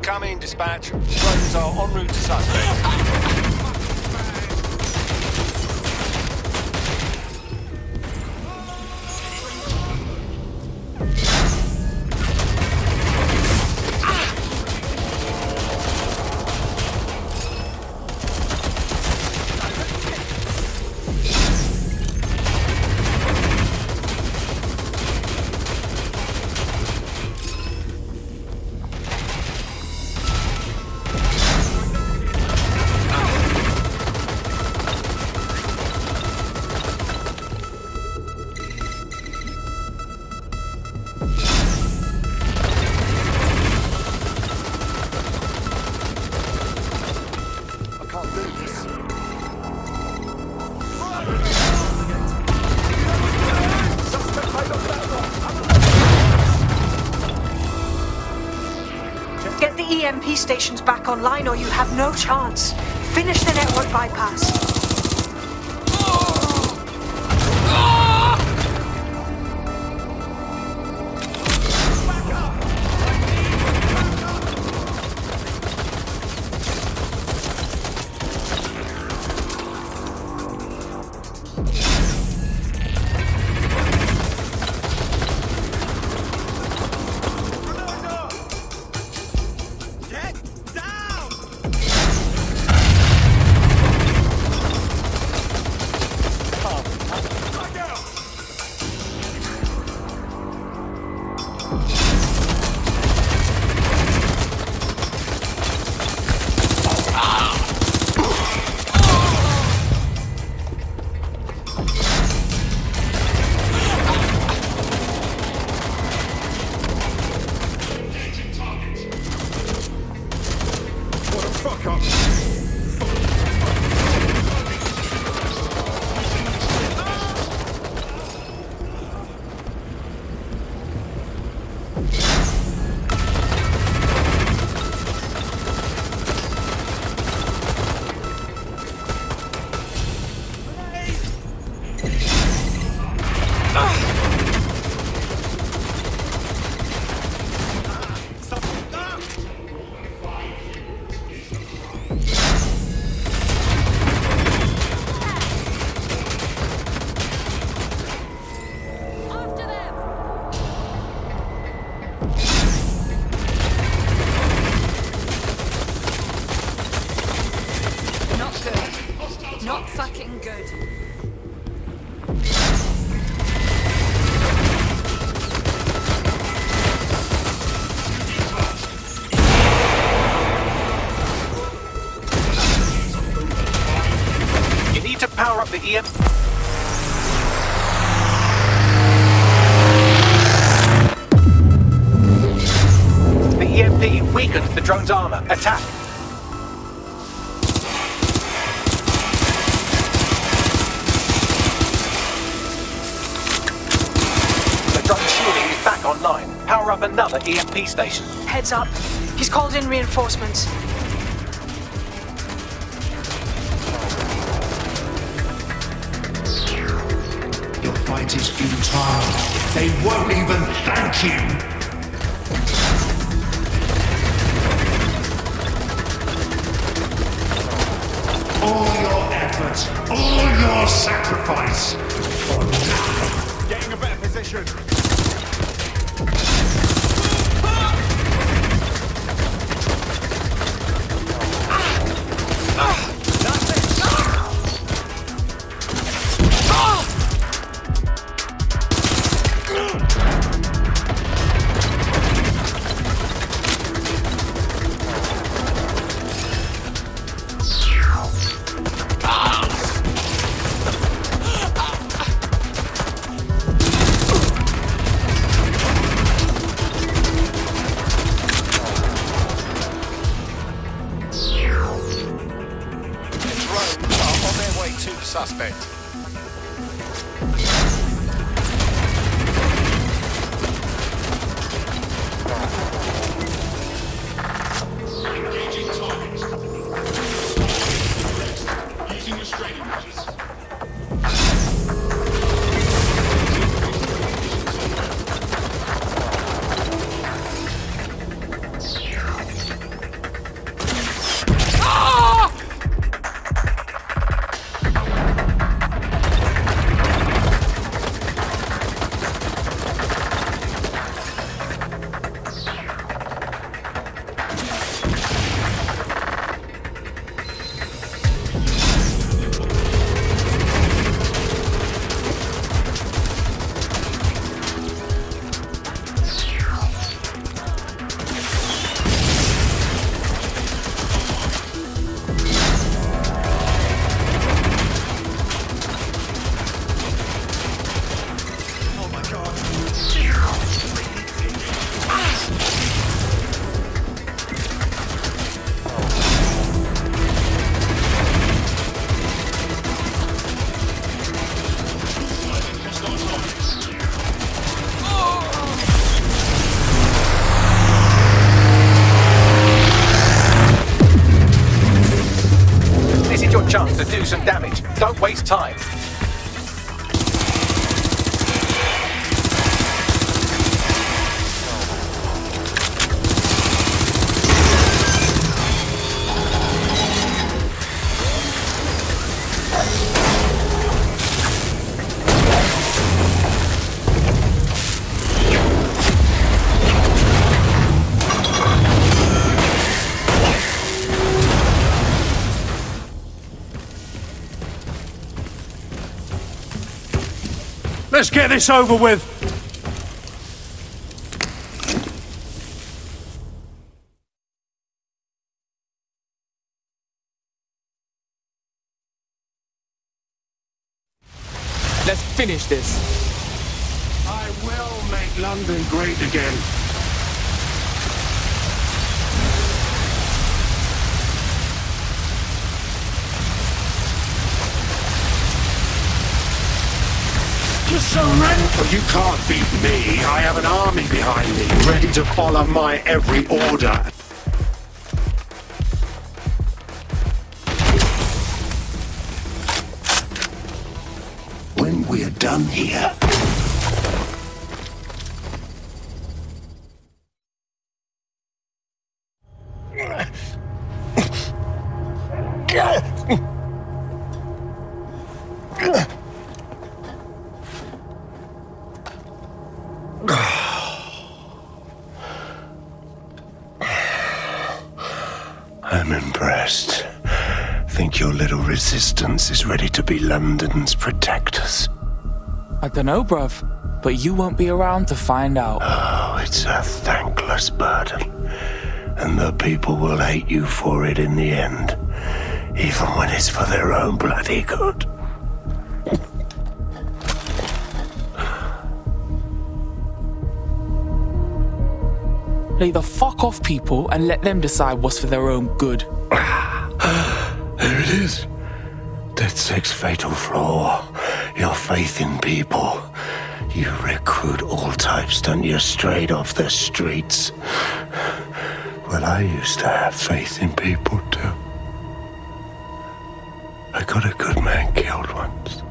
Come in, dispatch. Drones are en route to suspect. EMP stations back online or you have no chance. Finish the network bypass. fucking good. You need to power up the EM. The EMP weakened the drone's armor. Attack! The drone's shielding is back online. Power up another EMP station. Heads up. He's called in reinforcements. Your fight is futile. They won't even thank you. All your efforts, all your sacrifice for nothing. Getting a better position. Suspect. Engaging targets. Using restraining measures. Chance to do some damage. Don't waste time. Let's get this over with. Let's finish this. I will make London great again. You surrender! You can't beat me. I have an army behind me, ready to follow my every order. When we're done here... I'm impressed. think your little resistance is ready to be London's protectors? I dunno, bruv. But you won't be around to find out. Oh, it's a thankless burden. And the people will hate you for it in the end. Even when it's for their own bloody good. Lay the fuck off people and let them decide what's for their own good. There it is. DedSec's fatal flaw. Your faith in people. You recruit all types, don't you, straight off the streets. Well, I used to have faith in people, too. I got a good man killed once.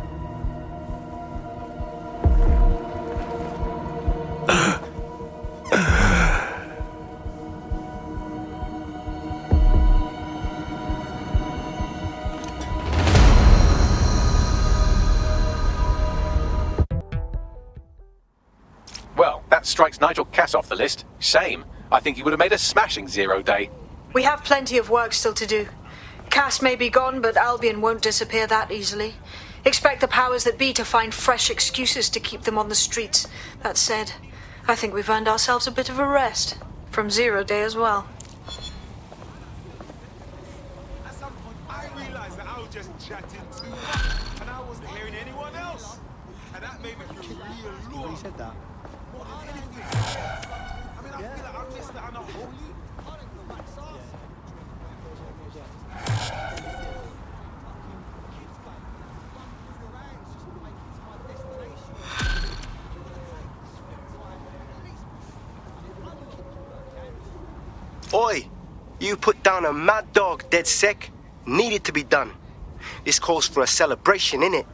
Well, that strikes Nigel Cass off the list. Shame. I think he would have made a smashing 0 day. We have plenty of work still to do. Cass may be gone, but Albion won't disappear that easily. Expect the powers that be to find fresh excuses to keep them on the streets. That said, I think we've earned ourselves a bit of a rest. From 0 day as well. At some point, I realized that I was just chatting too much, and I wasn't hearing anyone else. And that made me feel real low. You said that. More than anything. I mean, I feel like I'm missing out on a whole league. Oi! You put down a mad dog, DedSec. Needed to be done. This calls for a celebration, innit?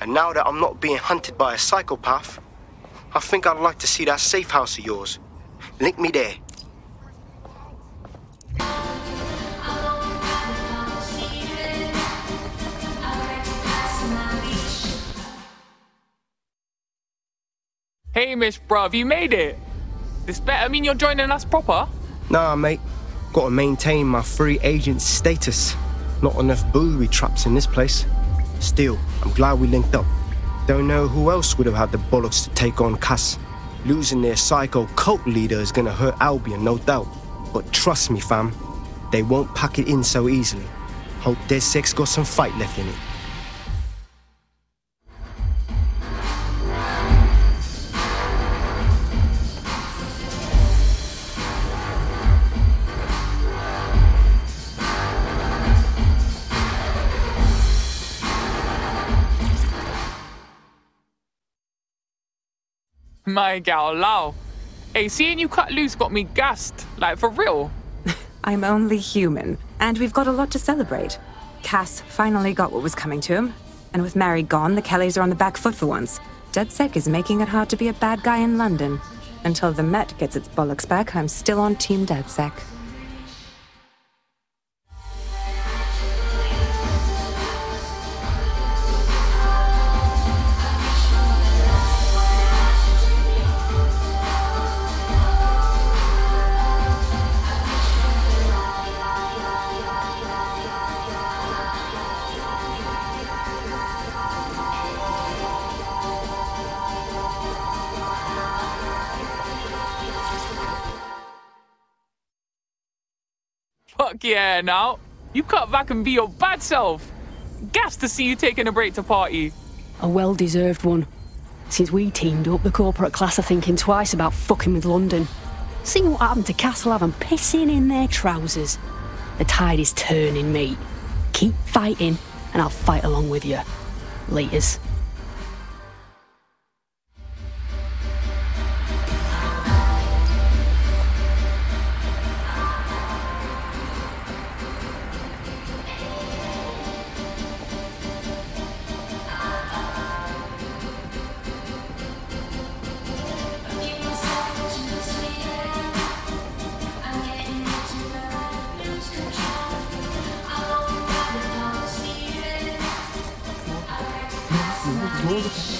And now that I'm not being hunted by a psychopath, I think I'd like to see that safe house of yours. Link me there. Hey, Miss bruv, you made it. This better mean you're joining us proper? Nah, mate. Gotta maintain my free agent status. Not enough booby traps in this place. Still, I'm glad we linked up. Don't know who else would have had the bollocks to take on Cass. Losing their psycho cult leader is gonna hurt Albion, no doubt. But trust me, fam, they won't pack it in so easily. Hope DedSec's got some fight left in it. My gal Lau. Hey, seeing you cut loose got me gassed. Like, for real. I'm only human, and we've got a lot to celebrate. Cass finally got what was coming to him, and with Mary gone, the Kelleys are on the back foot for once. DedSec is making it hard to be a bad guy in London. Until the Met gets its bollocks back, I'm still on Team DedSec. Fuck yeah, now. You cut back and be your bad self. Gas to see you taking a break to party. A well-deserved one. Since we teamed up, the corporate class are thinking twice about fucking with London. See what happened to Castlehaven pissing in their trousers. The tide is turning, mate. Keep fighting, and I'll fight along with you. Laters.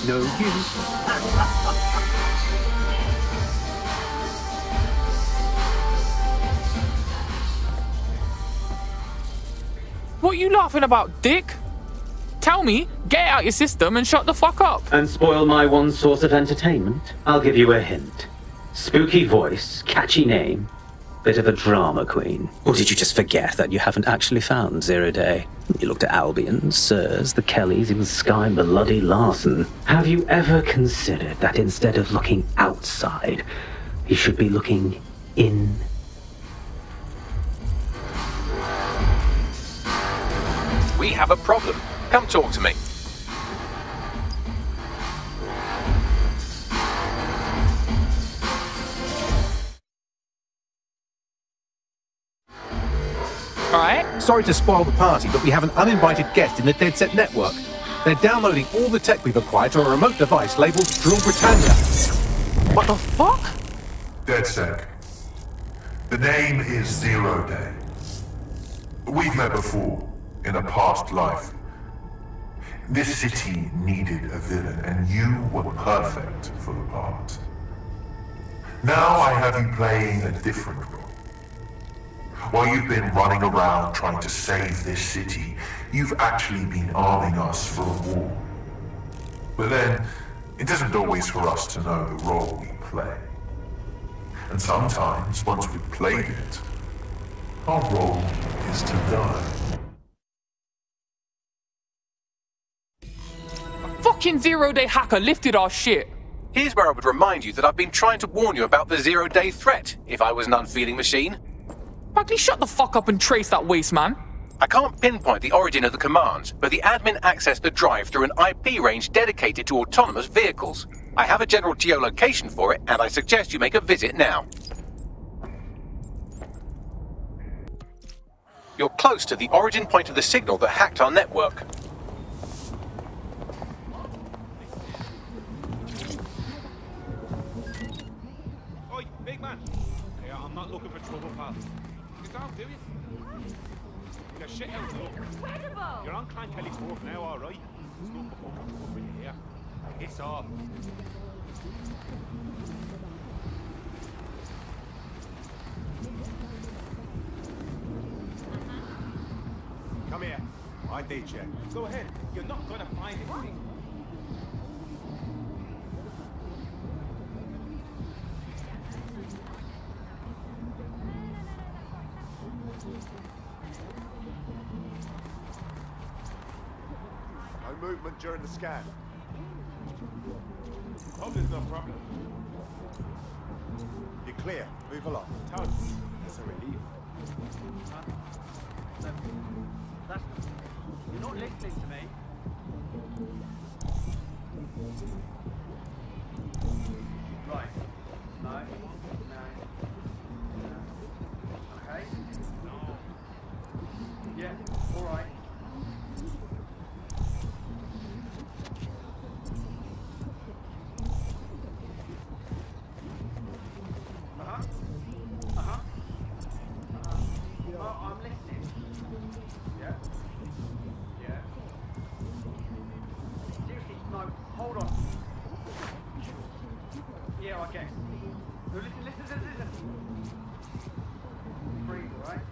No use. What are you laughing about, dick? Tell me, get it out your system and shut the fuck up. And spoil my one source of entertainment? I'll give you a hint. Spooky voice, catchy name, bit of a drama queen. Or did you just forget that you haven't actually found Zero Day? You looked at Albion, Sirs, the Kelleys, even Skye Bloody Larson. Have you ever considered that instead of looking outside, you should be looking in? We have a problem. Come talk to me. Alright. Sorry to spoil the party, but we have an uninvited guest in the DedSec network. They're downloading all the tech we've acquired to a remote device labeled Drill Britannia. What the fuck? DedSec. The name is Zero Day. We've met before, in a past life. This city needed a villain, and you were perfect for the part. Now I have you playing a different role. While you've been running around trying to save this city, you've actually been arming us for a war. But then, it isn't always for us to know the role we play. And sometimes, once we've played it, our role is to die. Fucking Zero-Day hacker lifted our shit. Here's where I would remind you that I've been trying to warn you about the Zero-Day threat, if I was an unfeeling machine. Bagley, shut the fuck up and trace that waste, man. I can't pinpoint the origin of the commands, but the admin accessed the drive through an IP range dedicated to autonomous vehicles. I have a general geolocation for it, and I suggest you make a visit now. You're close to the origin point of the signal that hacked our network. Oi, big man. Hey, I'm not looking for trouble, pal. You don't do it. You're shit out of luck. You're on Clan Kelly's wharf now, alright? There's nothing but fucking when you're here. It's all. Come here. I did check. Go ahead. You're not gonna find anything. No movement during the scan. Oh, there's no problem. You're clear. Move along. Tell us. That's a relief. You're not listening to me. Right. No. Okay. Yeah. All right. Oh, I'm listening. Yeah. Yeah. Seriously, no, hold on. Yeah, I guess. No, listen. Breathe, alright?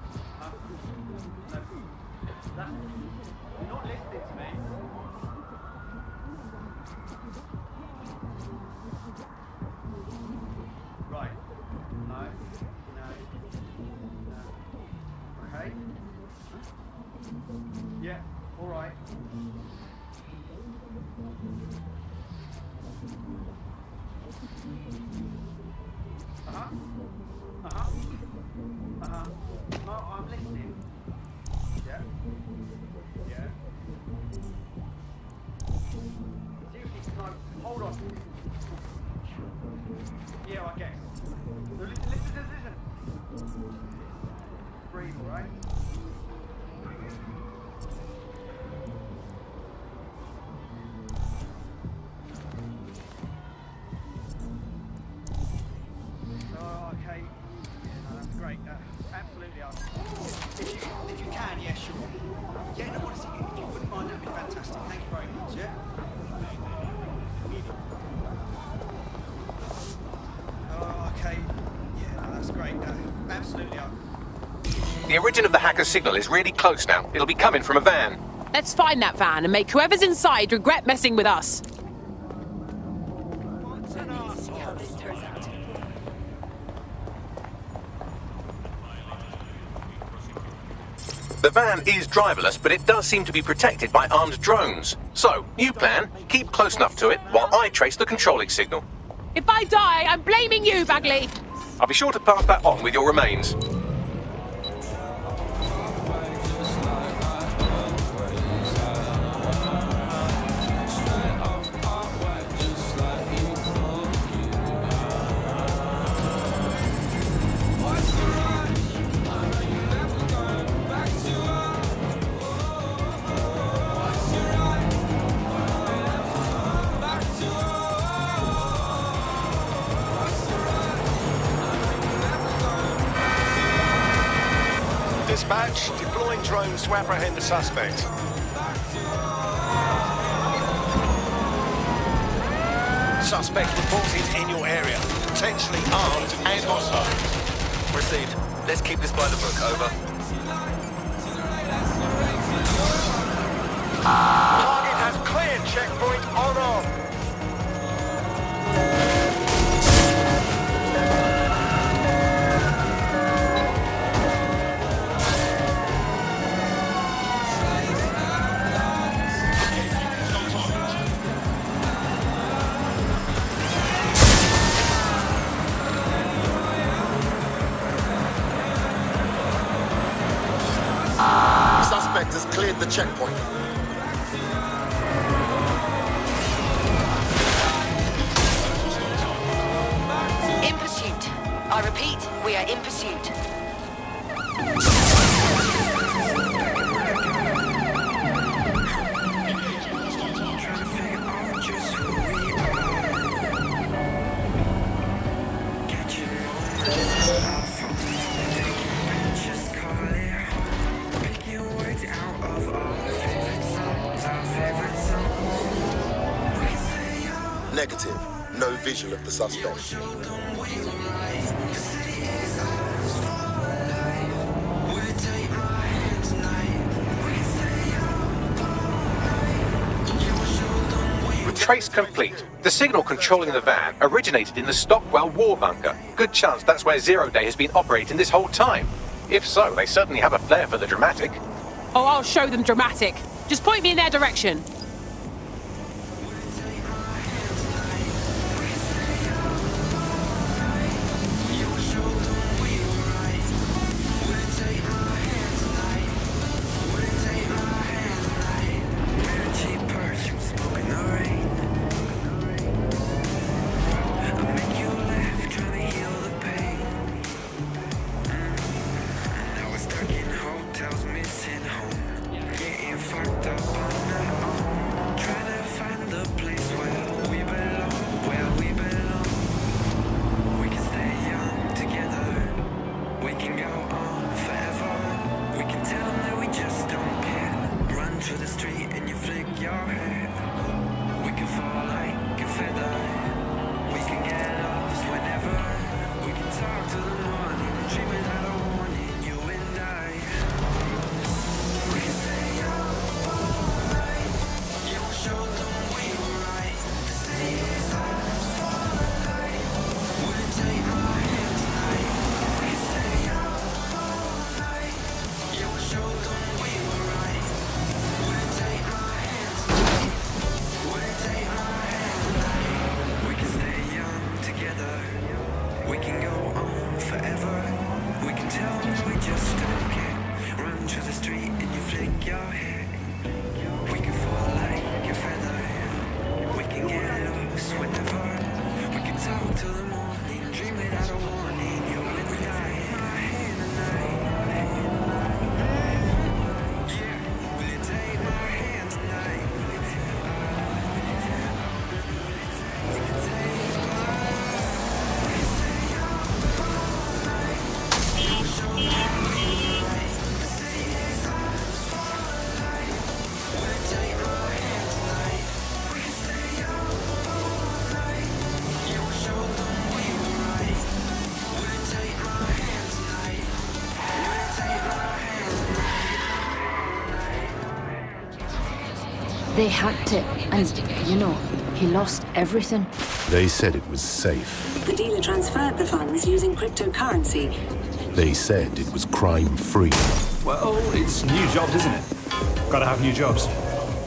No. You're not listening to me. Right. No. Okay. Yeah, all right. No, I'm listening. Yeah. Seriously, no, hold on. Yeah, I guess. No, listen. Breathe, all right? Oh, okay. Yeah, no, that's great. Absolutely. If you can, yeah, sure. Yeah, no, honestly, if you wouldn't mind, that'd be fantastic. Thank you very much, yeah? The origin of the hacker's signal is really close now. It'll be coming from a van. Let's find that van and make whoever's inside regret messing with us. The van is driverless, but it does seem to be protected by armed drones. So, new plan, keep close enough to it while I trace the controlling signal. If I die, I'm blaming you, Bagley. I'll be sure to pass that on with your remains. Dispatch, deploying drones to apprehend the suspect. Suspect reported in your area, potentially armed and hostile. Received. Let's keep this by the book, over. Target has cleared checkpoint on. Suspect has cleared the checkpoint. In pursuit. I repeat, we are in pursuit. Negative. No visual of the suspect. Trace complete. The signal controlling the van originated in the Stockwell war bunker. Good chance that's where Zero Day has been operating this whole time. If so, they certainly have a flair for the dramatic. Oh, I'll show them dramatic. Just point me in their direction. They hacked it, and, you know, he lost everything. They said it was safe. The dealer transferred the funds using cryptocurrency. They said it was crime-free. Well, it's new jobs, isn't it? Gotta have new jobs.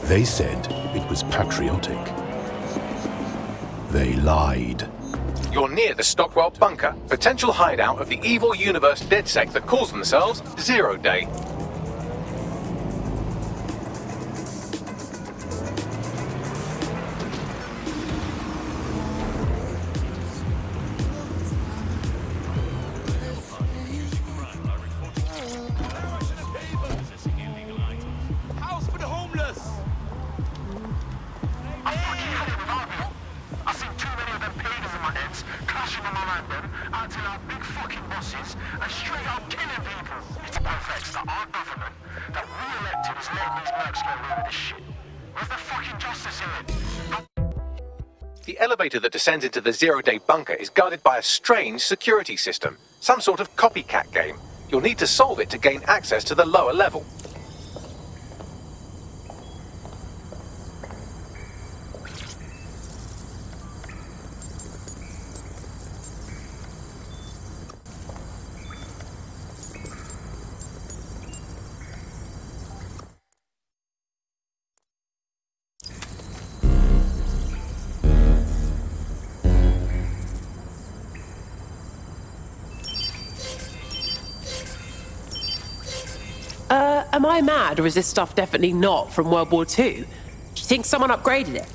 They said it was patriotic. They lied. You're near the Stockwell bunker, potential hideout of the evil universe DedSec that calls themselves Zero Day. House for the homeless! I fucking had it with Albion. I've seen too many of them pagans in my ends, clashing them around them, acting like big fucking bosses, and straight up killing people. It affects that our government, that we elected, is letting these mercs get away with this shit. Where's the fucking justice in it? The elevator that descends into the Zero Day bunker is guarded by a strange security system, some sort of copycat game. You'll need to solve it to gain access to the lower level. Am I mad, or is this stuff definitely not from World War II? Do you think someone upgraded it?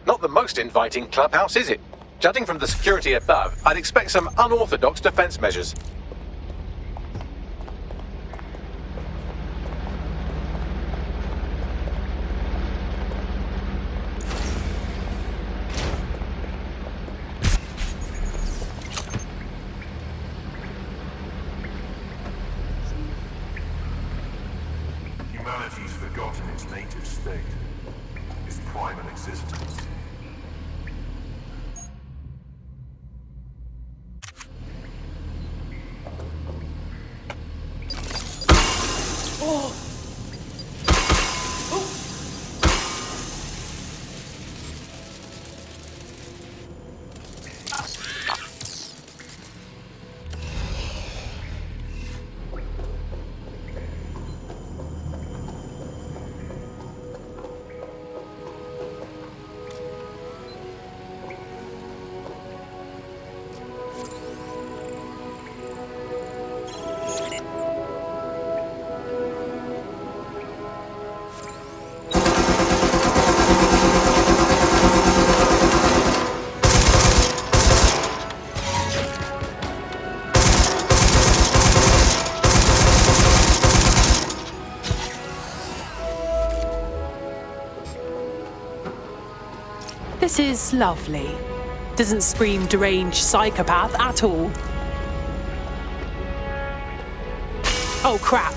Not the most inviting clubhouse, is it? Judging from the security above, I'd expect some unorthodox defense measures. Humanity's forgotten its native state, its primal existence. Oh. This is lovely. Doesn't scream deranged psychopath at all. Oh, crap.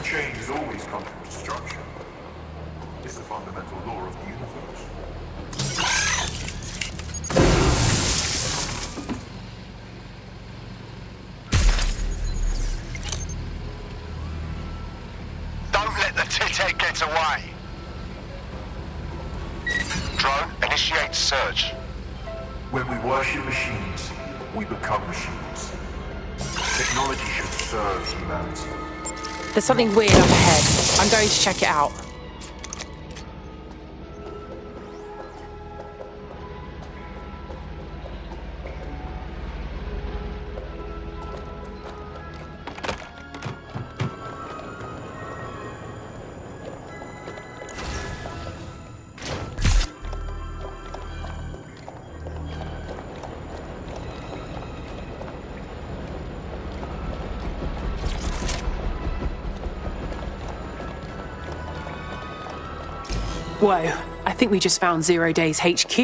change has always come from destruction. It's the fundamental law of the universe. Don't let the tithead get away. Drone, initiate surge. When we worship machines, we become machines. Technology should serve humanity. There's something weird up ahead. I'm going to check it out. Whoa, I think we just found 0 Day's HQ.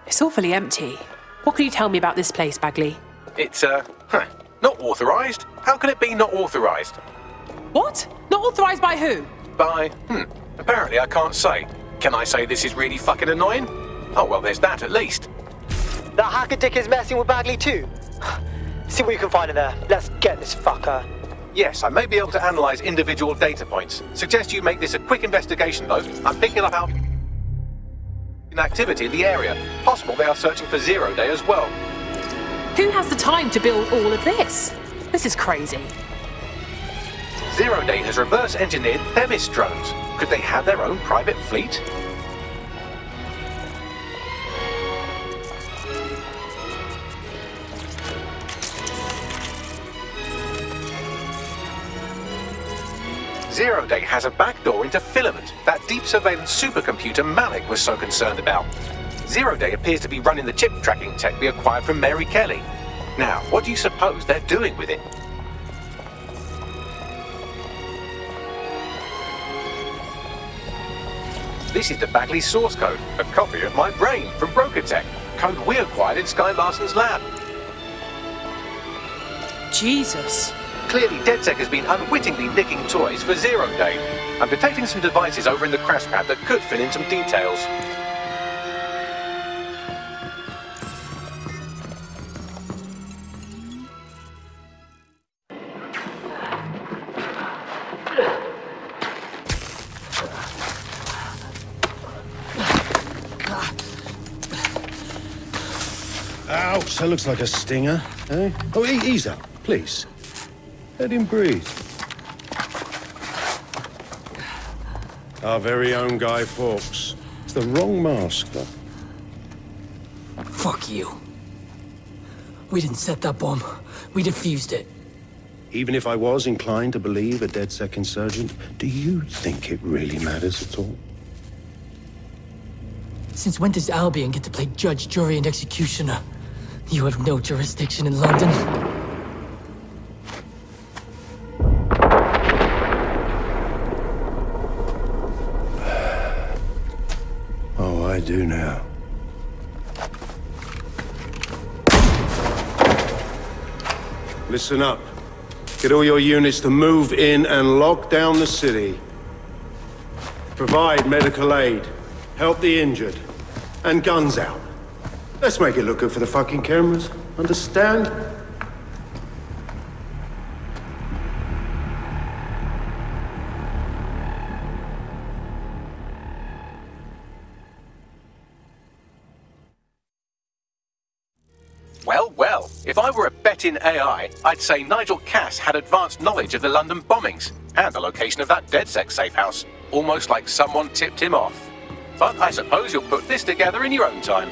It's awfully empty. What can you tell me about this place, Bagley? It's, not authorised? How can it be not authorised? What? Not authorised by who? By, apparently I can't say. Can I say this is really fucking annoying? Oh, well, there's that at least. That hacker dick is messing with Bagley too. See what you can find in there. Let's get this fucker. Yes, I may be able to analyse individual data points. Suggest you make this a quick investigation, though. I'm picking up activity in the area. Possible they are searching for 0 Day as well. Who has the time to build all of this? This is crazy. 0 Day has reverse-engineered Themis drones. Could they have their own private fleet? Zero Day has a backdoor into Filament, that deep surveillance supercomputer Malik was so concerned about. 0 Day appears to be running the chip tracking tech we acquired from Mary Kelley. Now, what do you suppose they're doing with it? This is the Bagley source code, a copy of my brain from Broker Tech, code we acquired in Skye Larson's lab. Jesus. Clearly, DedSec has been unwittingly nicking toys for 0 Day. I'm detecting some devices over in the crash pad that could fill in some details. Ouch, that looks like a stinger, eh? Oh, ease up, please. Let him breathe. Our very own Guy Fawkes. It's the wrong mask, though. Fuck you. We didn't set that bomb. We defused it. Even if I was inclined to believe a DedSec insurgent, do you think it really matters at all? Since when does Albion get to play judge, jury, and executioner? You have no jurisdiction in London. Oh, I do now. Listen up. Get all your units to move in and lock down the city. Provide medical aid. Help the injured. And guns out. Let's make it look good for the fucking cameras. Understand? Well, well, if I were a betting AI, I'd say Nigel Cass had advanced knowledge of the London bombings and the location of that DedSec safe house, almost like someone tipped him off. But I suppose you'll put this together in your own time.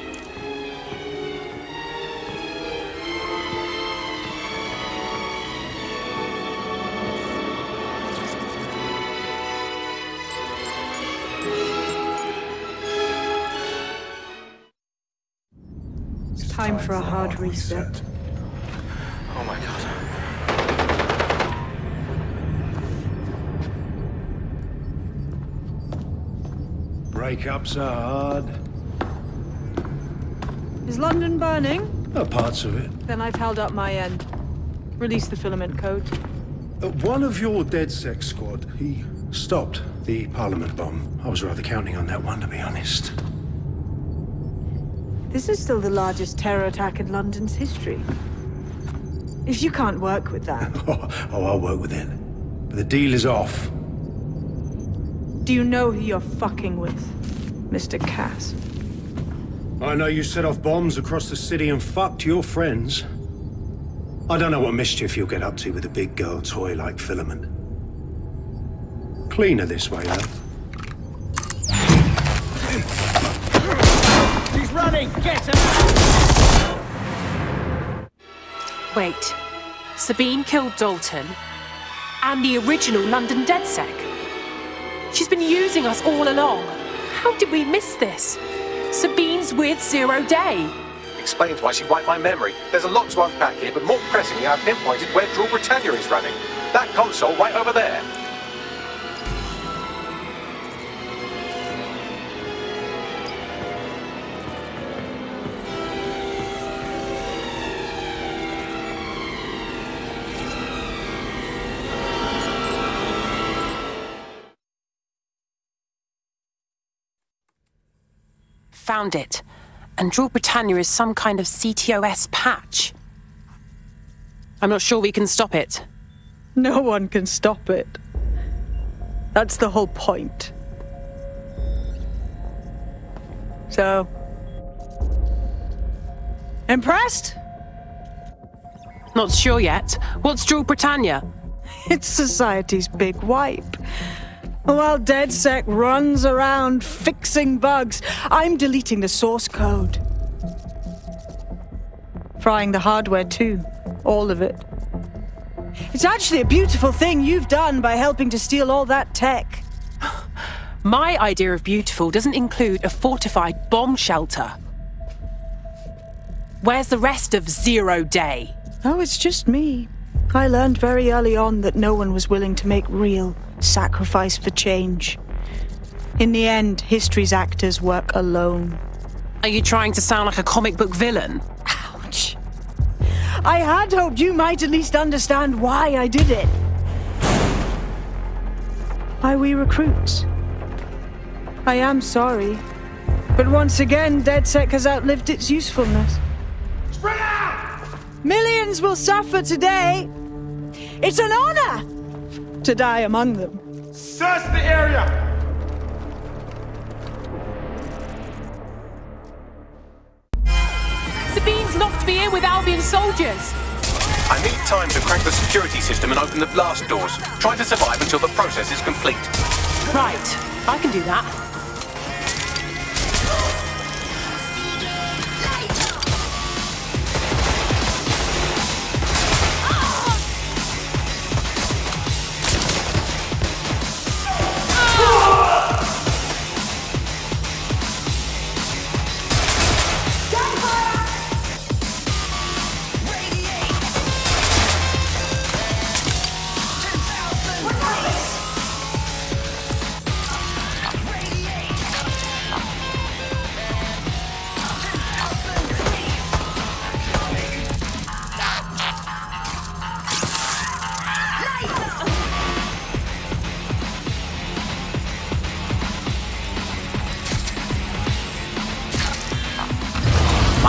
It's time for a hard reset. Oh my god. Breakups are hard. Is London burning? Oh, parts of it. Then I've held up my end. Release the filament code. One of your DedSec squad, he stopped the Parliament bomb. I was rather counting on that one, to be honest. This is still the largest terror attack in London's history. If you can't work with that... Oh, I'll work with it. But the deal is off. Do you know who you're fucking with, Mr. Cass? I know you set off bombs across the city and fucked your friends. I don't know what mischief you'll get up to with a big girl toy like Filament. Cleaner this way, though. She's running! Get her! Wait. Sabine killed Dalton and the original London DedSec. She's been using us all along. How did we miss this? Sabine's with 0 Day. Explains why she wiped my memory. There's a lot to unpack here, but more pressingly, I've pinpointed where Draw Britannia is running. That console right over there. Found it. And Draw Britannia is some kind of CTOS patch. I'm not sure we can stop it. No one can stop it. That's the whole point. So... impressed? Not sure yet. What's Draw Britannia? It's society's big wipe. While DedSec runs around fixing bugs, I'm deleting the source code. Frying the hardware too. All of it. It's actually a beautiful thing you've done by helping to steal all that tech. My idea of beautiful doesn't include a fortified bomb shelter. Where's the rest of 0 Day? Oh, it's just me. I learned very early on that no one was willing to make real sacrifice for change. In the end, history's actors work alone. Are you trying to sound like a comic book villain? Ouch. I had hoped you might at least understand why I did it. Why we recruits. I am sorry, but once again, DedSec has outlived its usefulness. Spread out! Millions will suffer today. It's an honor to die among them. Search the area! Sabine's locked me in with Albion soldiers. I need time to crack the security system and open the blast doors. Try to survive until the process is complete. Right, I can do that.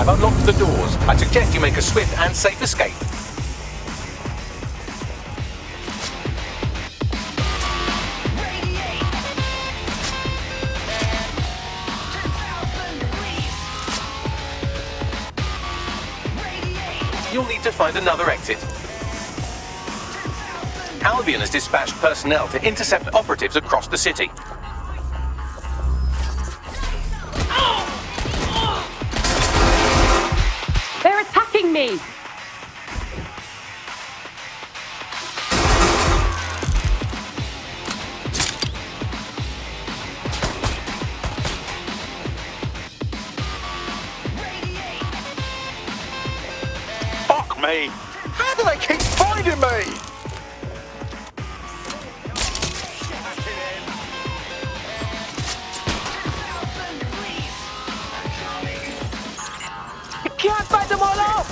I've unlocked the doors. I suggest you make a swift and safe escape. You'll need to find another exit. Albion has dispatched personnel to intercept operatives across the city. They're attacking me! Fuck me! How do they keep finding me? Can't fight them all off!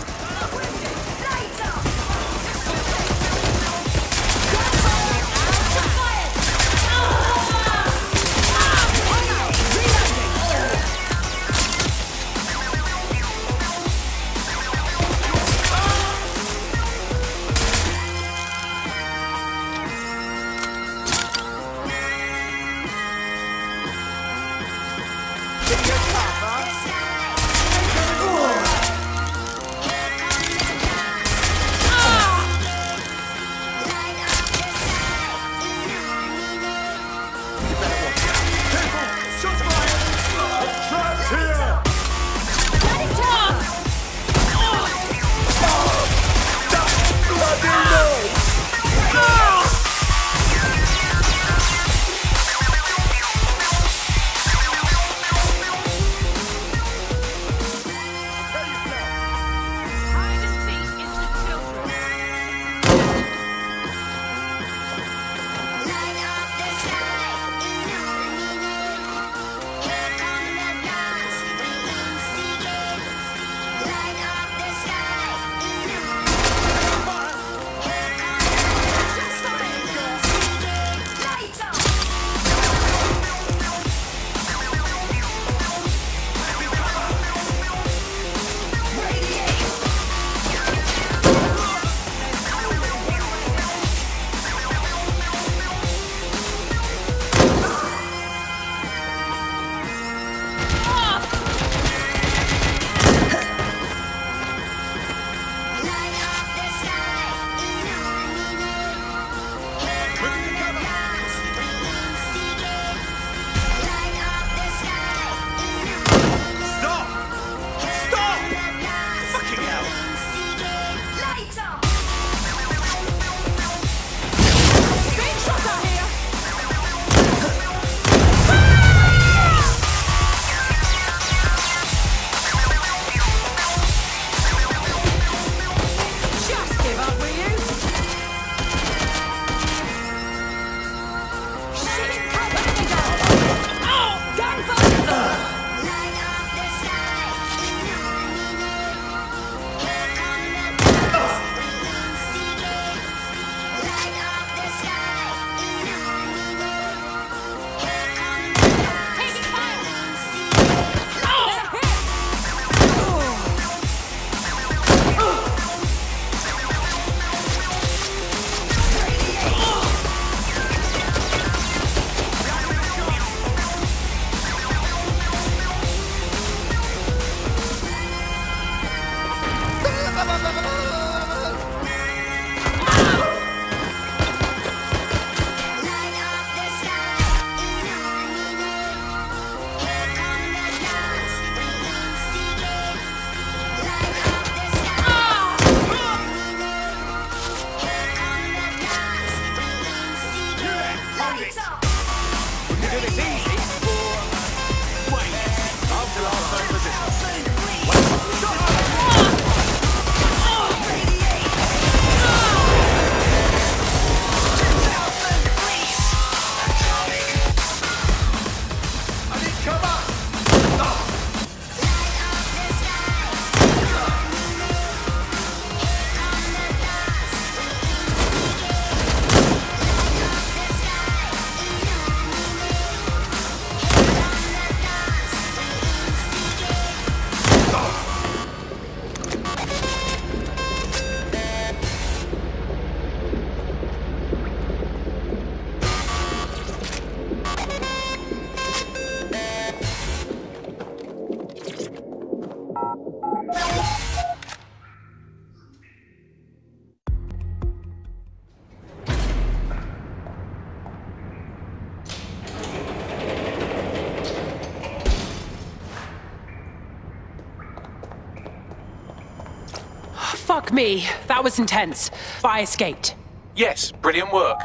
Fuck me. That was intense. But I escaped. Yes, brilliant work.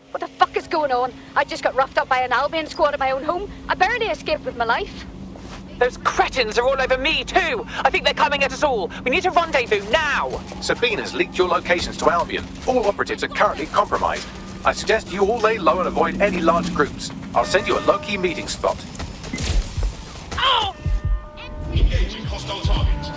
What the fuck is going on? I just got roughed up by an Albion squad at my own home. I barely escaped with my life. Those cretins are all over me, too. I think they're coming at us all. We need to rendezvous now. Sabine has leaked your locations to Albion. All operatives are currently compromised. I suggest you all lay low and avoid any large groups. I'll send you a low-key meeting spot. Oh! Engaging hostile targets.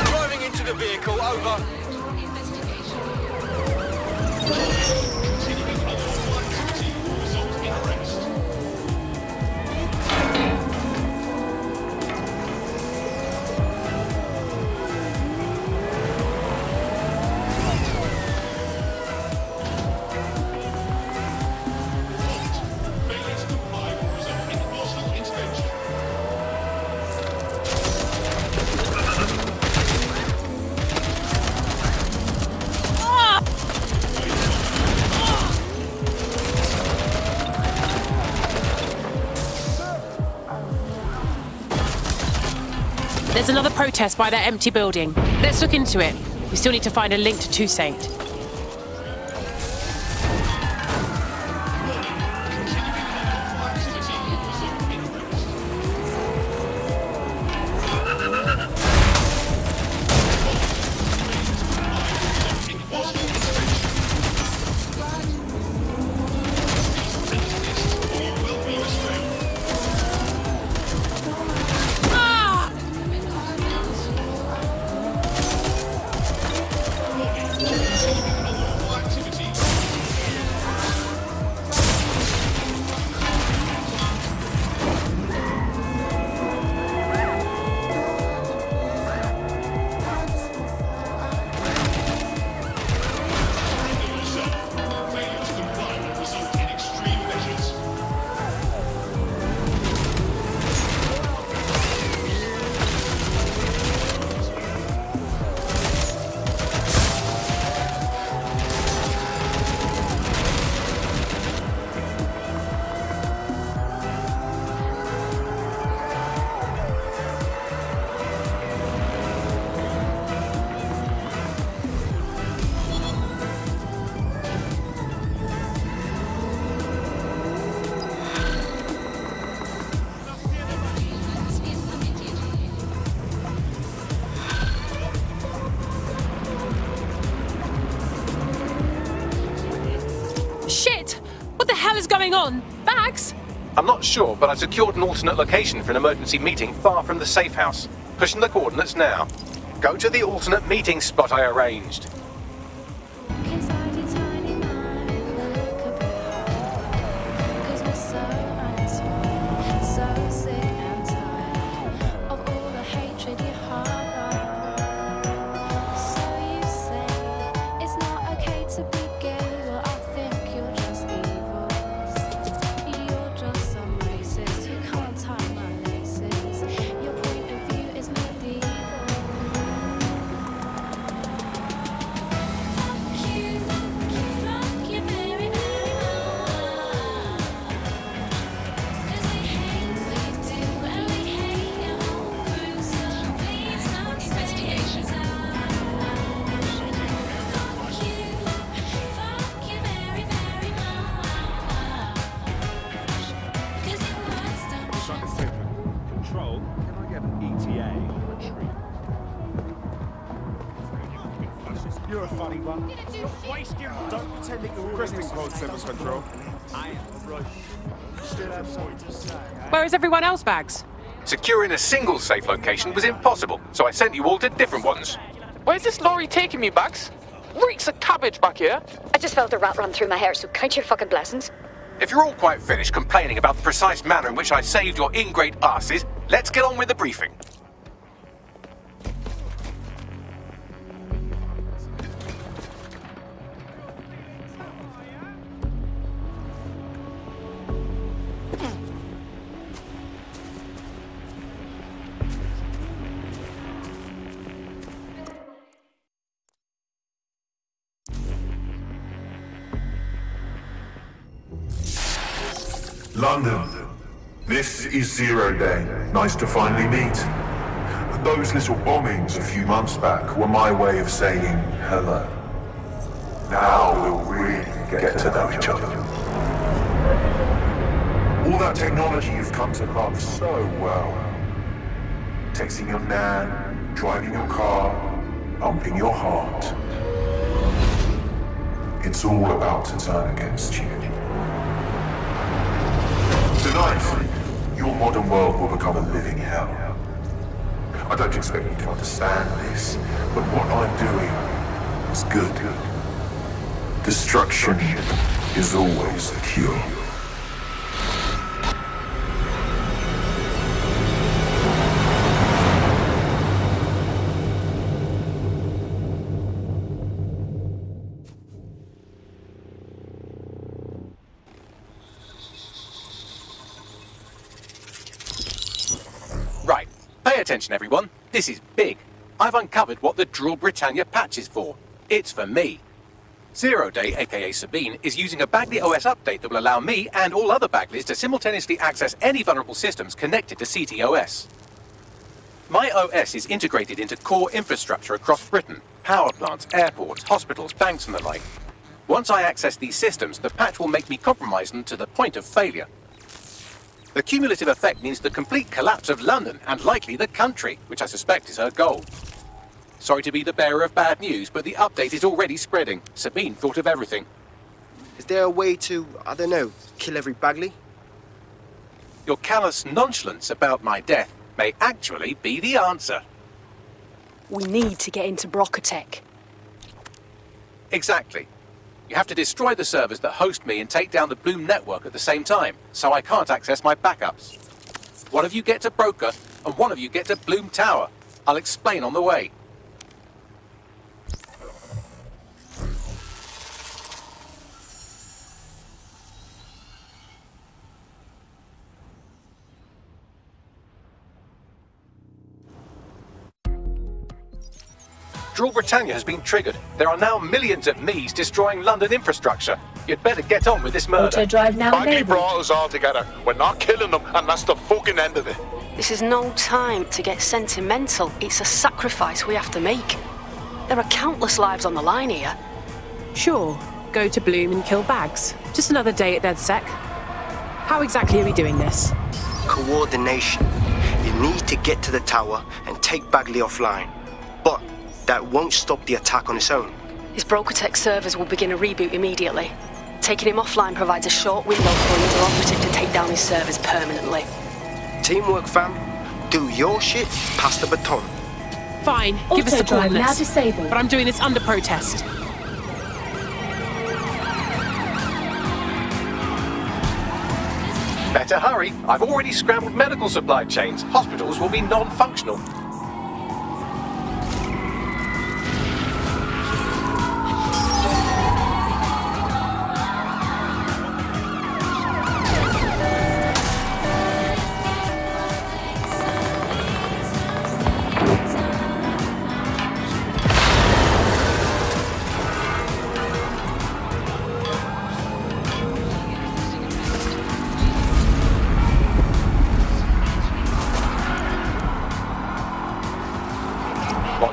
Driving into the vehicle, over. There's another protest by that empty building. Let's look into it. We still need to find a link to Toussaint. Shit! What the hell is going on? Bags? I'm not sure, but I secured an alternate location for an emergency meeting far from the safe house. Pushing the coordinates now. Go to the alternate meeting spot I arranged. You're a funny one. Don't pretend that you're Cresting Pod Service Control. I am right. Still have something to say. Where is everyone else, Bags? Securing a single safe location was impossible, so I sent you all to different ones. Where's this lorry taking me, Bags? Reeks of cabbage back here. I just felt a rat run through my hair, so count your fucking blessings. If you're all quite finished complaining about the precise manner in which I saved your ingrate asses, let's get on with the briefing. London, this is 0 Day. Nice to finally meet. Those little bombings a few months back were my way of saying hello. Now we'll really get to know each other. All that technology you've come to love so well. Texting your nan, driving your car, pumping your heart. It's all about to turn against you. Tonight, your modern world will become a living hell. I don't expect you to understand this, but what I'm doing is good. Destruction is always the cure. Right. Pay attention, everyone. This is big. I've uncovered what the Draw Britannia patch is for. It's for me. 0 Day, aka Sabine, is using a Bagley OS update that will allow me and all other Bagleys to simultaneously access any vulnerable systems connected to CTOS. My OS is integrated into core infrastructure across Britain: power plants, airports, hospitals, banks and the like. Once I access these systems, the patch will make me compromise them to the point of failure. The cumulative effect means the complete collapse of London and likely the country, which I suspect is her goal. Sorry to be the bearer of bad news, but the update is already spreading. Sabine thought of everything. Is there a way to, I don't know, kill every Bagley? Your callous nonchalance about my death may actually be the answer. We need to get into Brocotech. Exactly. You have to destroy the servers that host me and take down the Bloom network at the same time, so I can't access my backups. One of you get to Broker, and one of you get to Bloom Tower. I'll explain on the way. Draw Britannia has been triggered. There are now millions of me's destroying London infrastructure. You'd better get on with this murder. Auto drive now Bagley enabled. brought us all together. We're not killing them, and that's the fucking end of it. This is no time to get sentimental. It's a sacrifice we have to make. There are countless lives on the line here. Sure, go to Bloom and kill Bags. Just another day at DedSec. How exactly are we doing this? Coordination. You need to get to the tower and take Bagley offline. But that won't stop the attack on its own. His Brocotech servers will begin a reboot immediately. Taking him offline provides a short window for another operative to take down his servers permanently. Teamwork, fam. Do your shit, pass the baton. Fine, give us the Auto drive now coordinates. disabled. But I'm doing this under protest. Better hurry. I've already scrambled medical supply chains. Hospitals will be non-functional.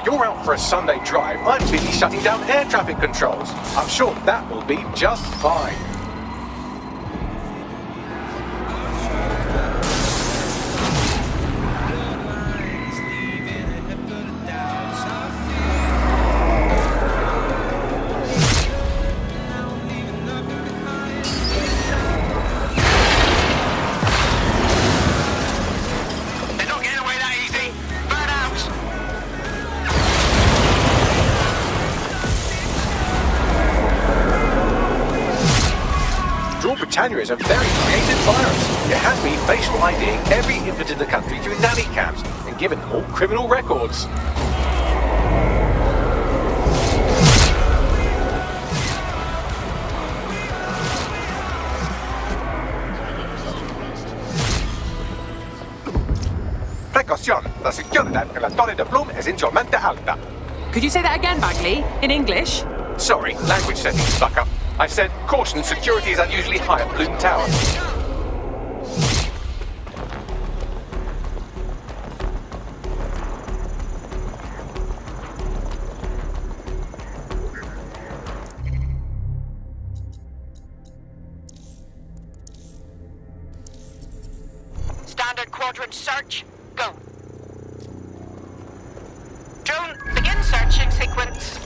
You're out for a Sunday drive. I'm busy shutting down air traffic controls. I'm sure that will be just fine. Britannia is a very creative virus. It has me facial IDing every infant in the country through nanny cams and giving them all criminal records. Precaución, la seguridad en la Torre de Bloom es insolmente alta. Could you say that again, Bagley? In English? Sorry, language settings stuck up. I said, caution, security is unusually high at Bloom Tower. quadrant search. Go. Drone, begin searching sequence.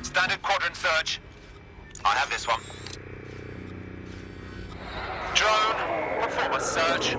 Standard quadrant search. I have this one. Drone, perform a search.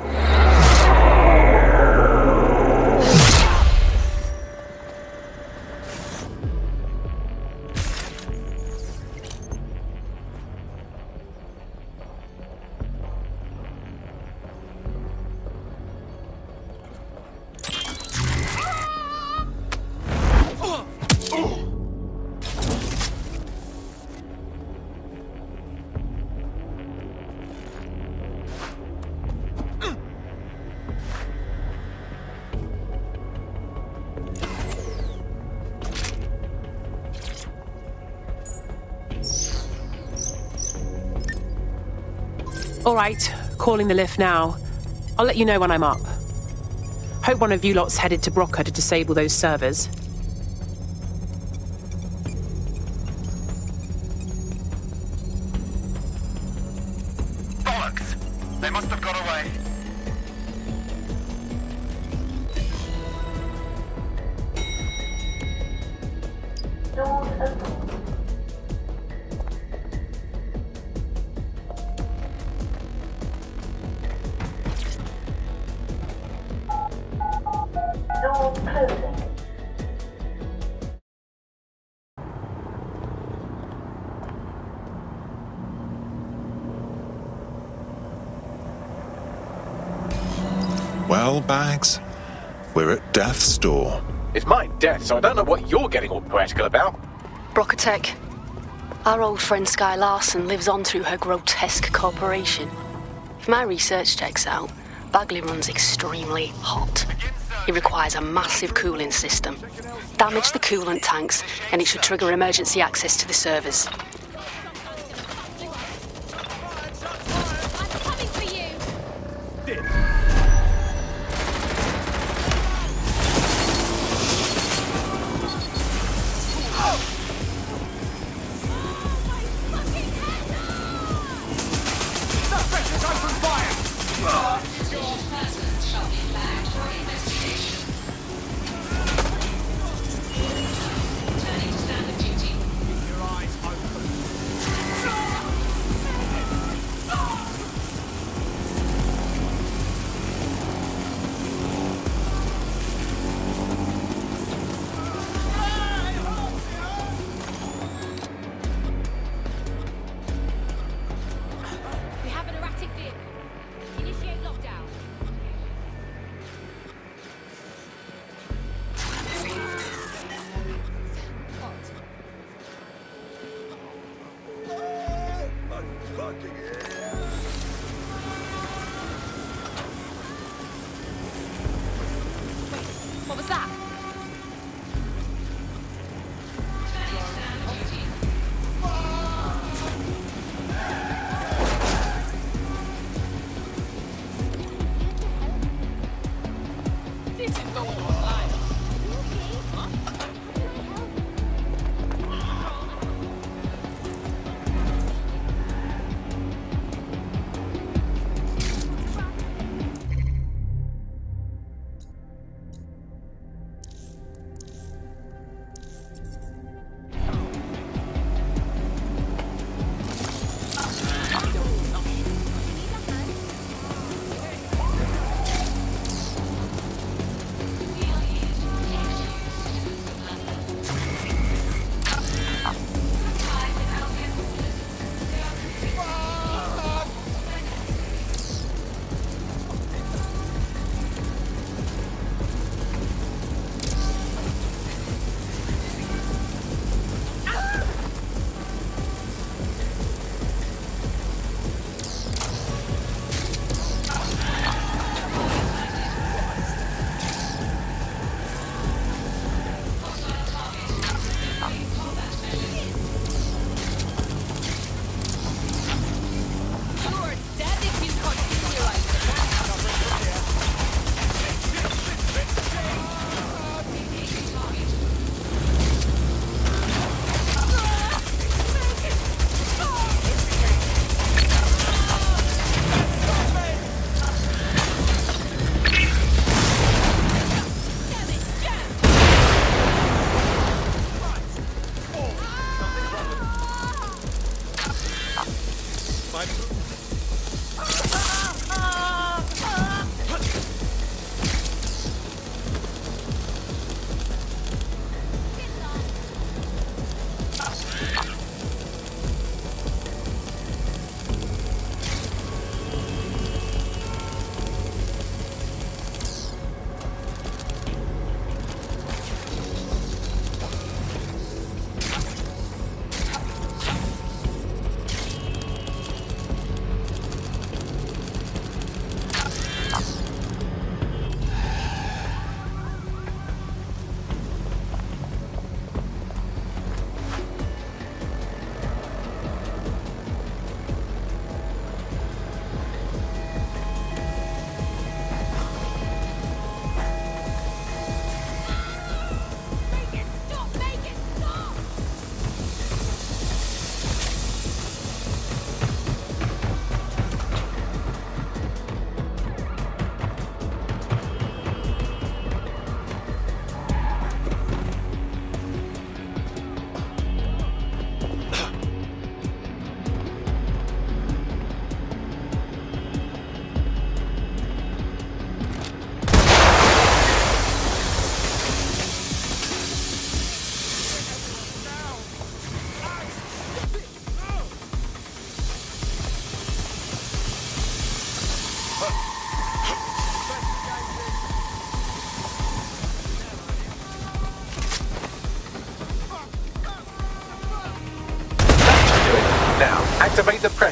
All right, calling the lift now. I'll let you know when I'm up. Hope one of you lot's headed to Broca to disable those servers. Bollocks! They must have got away. Well, Bags, we're at death's door. It's my death, so I don't know what you're getting all poetical about. Brocatech. Our old friend Skye Larson lives on through her grotesque corporation. If my research checks out, Bagley runs extremely hot. It requires a massive cooling system. Damage the coolant tanks, and it should trigger emergency access to the servers.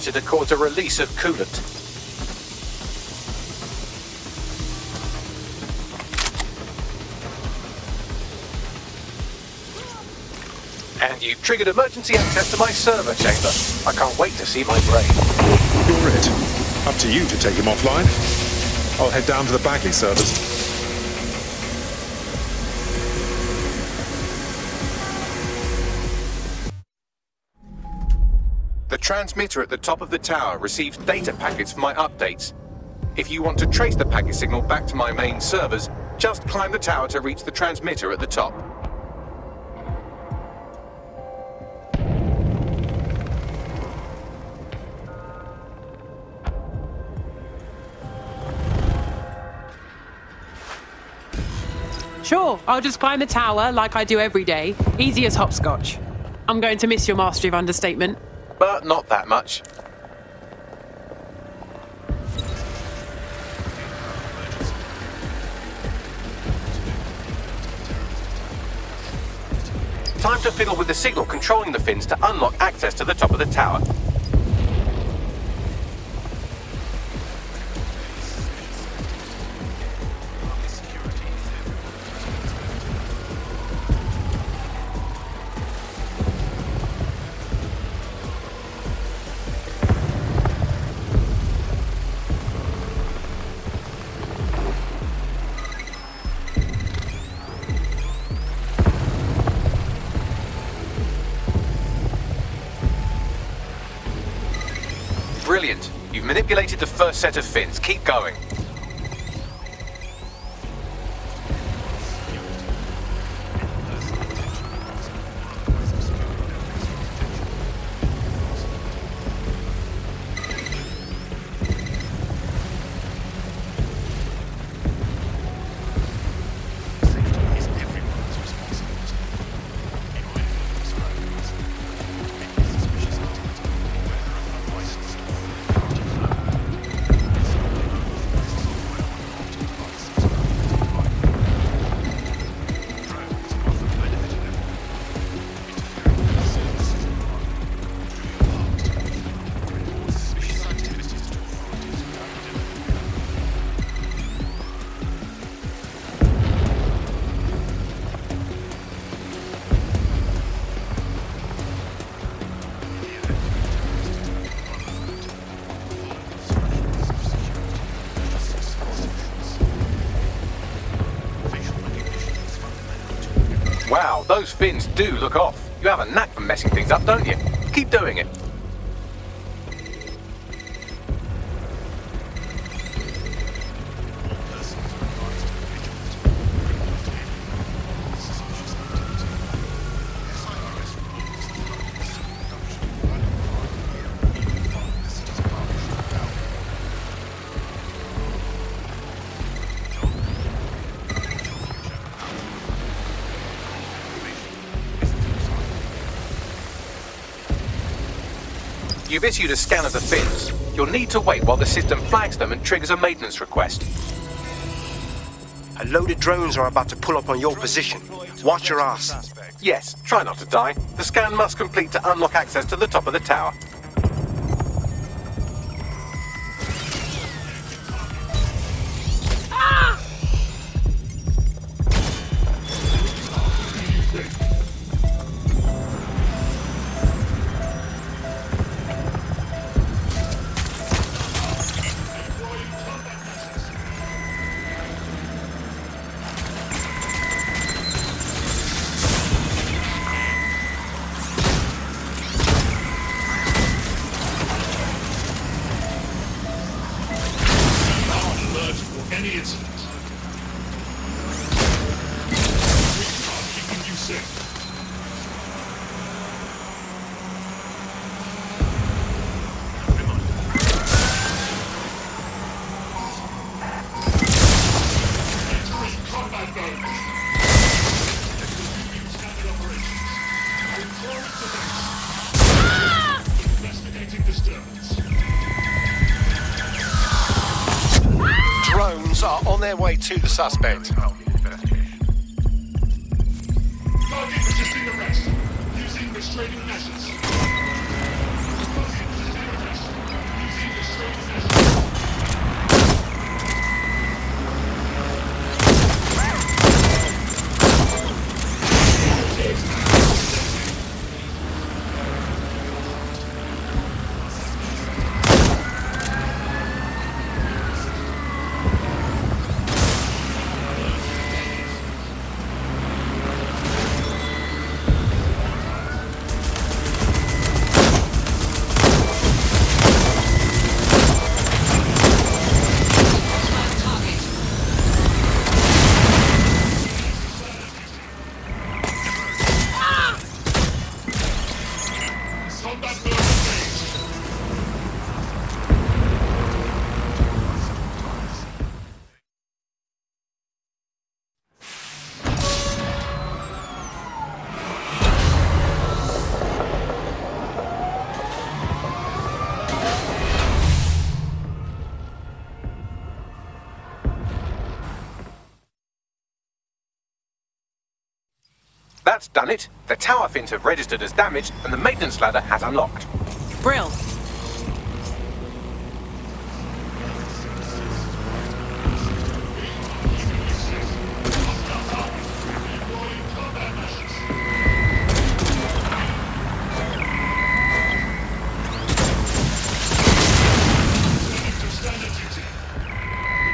pressure to cause a release of coolant. And you triggered emergency access to my server chamber. I can't wait to see my brain. You're it. Up to you to take him offline. I'll head down to the Bagley servers. The transmitter at the top of the tower receives data packets for my updates. If you want to trace the packet signal back to my main servers, just climb the tower to reach the transmitter at the top. Sure, I'll just climb the tower like I do every day. Easy as hopscotch. I'm going to miss your mastery of understatement. But not that much. Time to fiddle with the signal controlling the fins to unlock access to the top of the tower. Brilliant. You've manipulated the first set of fins. Keep going. Wow, those fins do look off. You have a knack for messing things up, don't you? Keep doing it. You've issued a scan of the fins. You'll need to wait while the system flags them and triggers a maintenance request. A load of drones are about to pull up on your position. Watch your ass. Yes, try not to die. The scan must complete to unlock access to the top of the tower. Drones are on their way to the suspect. Target resisting arrest. Using restraining measures. Resisting arrest. That's done it. The tower fins have registered as damaged, and the maintenance ladder has unlocked. Brill.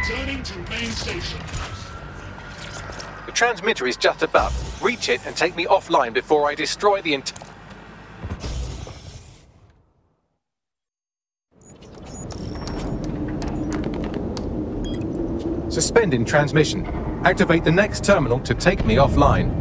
Returning to main station. The transmitter is just above. Reach it and take me offline before I destroy the entire... Suspending transmission. Activate the next terminal to take me offline.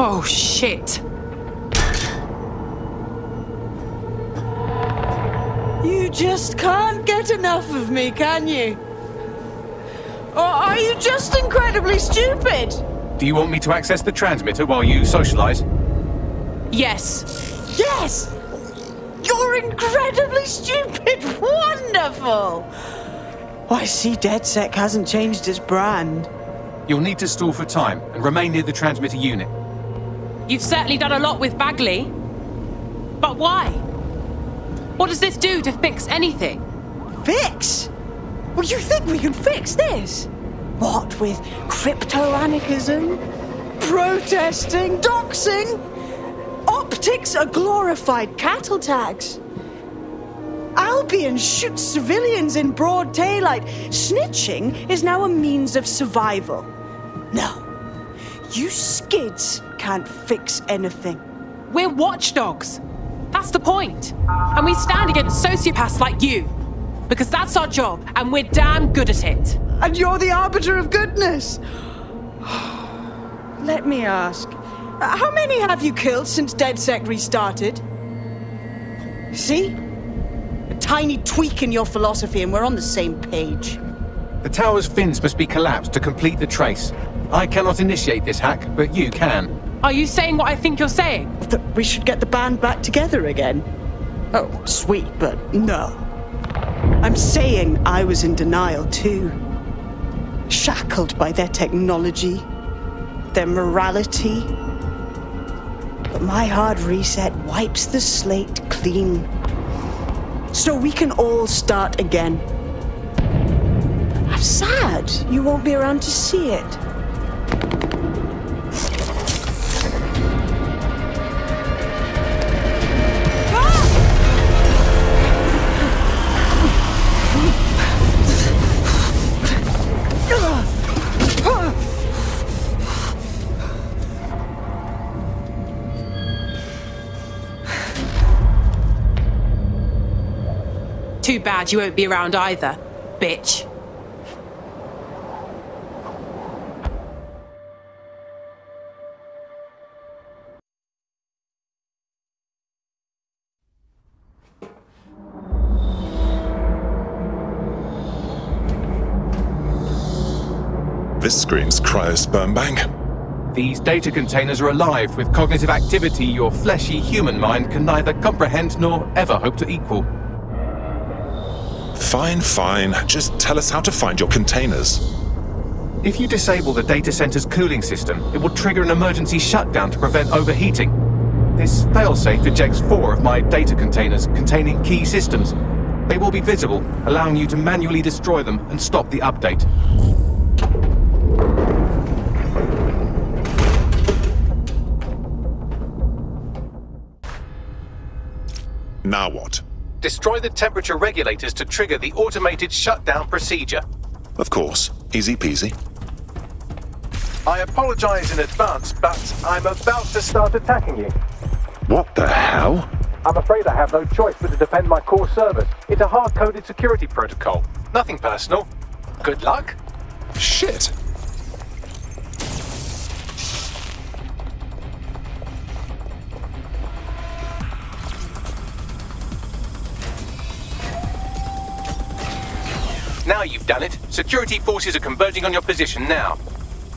Oh, shit. You just can't get enough of me, can you? Or are you just incredibly stupid? Do you want me to access the transmitter while you socialize? Yes. Yes! You're incredibly stupid! Wonderful! I see DedSec hasn't changed its brand. You'll need to stall for time and remain near the transmitter unit. You've certainly done a lot with Bagley. But why? What does this do to fix anything? Fix? Well, you think we can fix this? What with crypto-anarchism, protesting, doxing? Optics are glorified cattle tags. Albion shoots civilians in broad daylight. Snitching is now a means of survival. No, you skids can't fix anything. We're watchdogs. That's the point. And we stand against sociopaths like you. Because that's our job, and we're damn good at it. And you're the arbiter of goodness. Let me ask, how many have you killed since DedSec restarted? See? A tiny tweak in your philosophy and we're on the same page. The tower's fins must be collapsed to complete the trace. I cannot initiate this hack, but you can. Are you saying what I think you're saying? That we should get the band back together again? Oh, sweet, but no. I'm saying I was in denial too. Shackled by their technology, their morality. But my hard reset wipes the slate clean. So we can all start again. I'm sad you won't be around to see it. Too bad you won't be around either, bitch. This screams cryo-sperm bank. These data containers are alive with cognitive activity your fleshy human mind can neither comprehend nor ever hope to equal. Fine, fine. Just tell us how to find your containers. If you disable the data center's cooling system, it will trigger an emergency shutdown to prevent overheating. This failsafe ejects 4 of my data containers containing key systems. They will be visible, allowing you to manually destroy them and stop the update. Now what? Destroy the temperature regulators to trigger the automated shutdown procedure. Of course. Easy peasy. I apologize in advance, but I'm about to start attacking you. What the hell? I'm afraid I have no choice but to defend my core servers. It's a hard-coded security protocol. Nothing personal. Good luck. Shit. Now you've done it. Security forces are converging on your position now.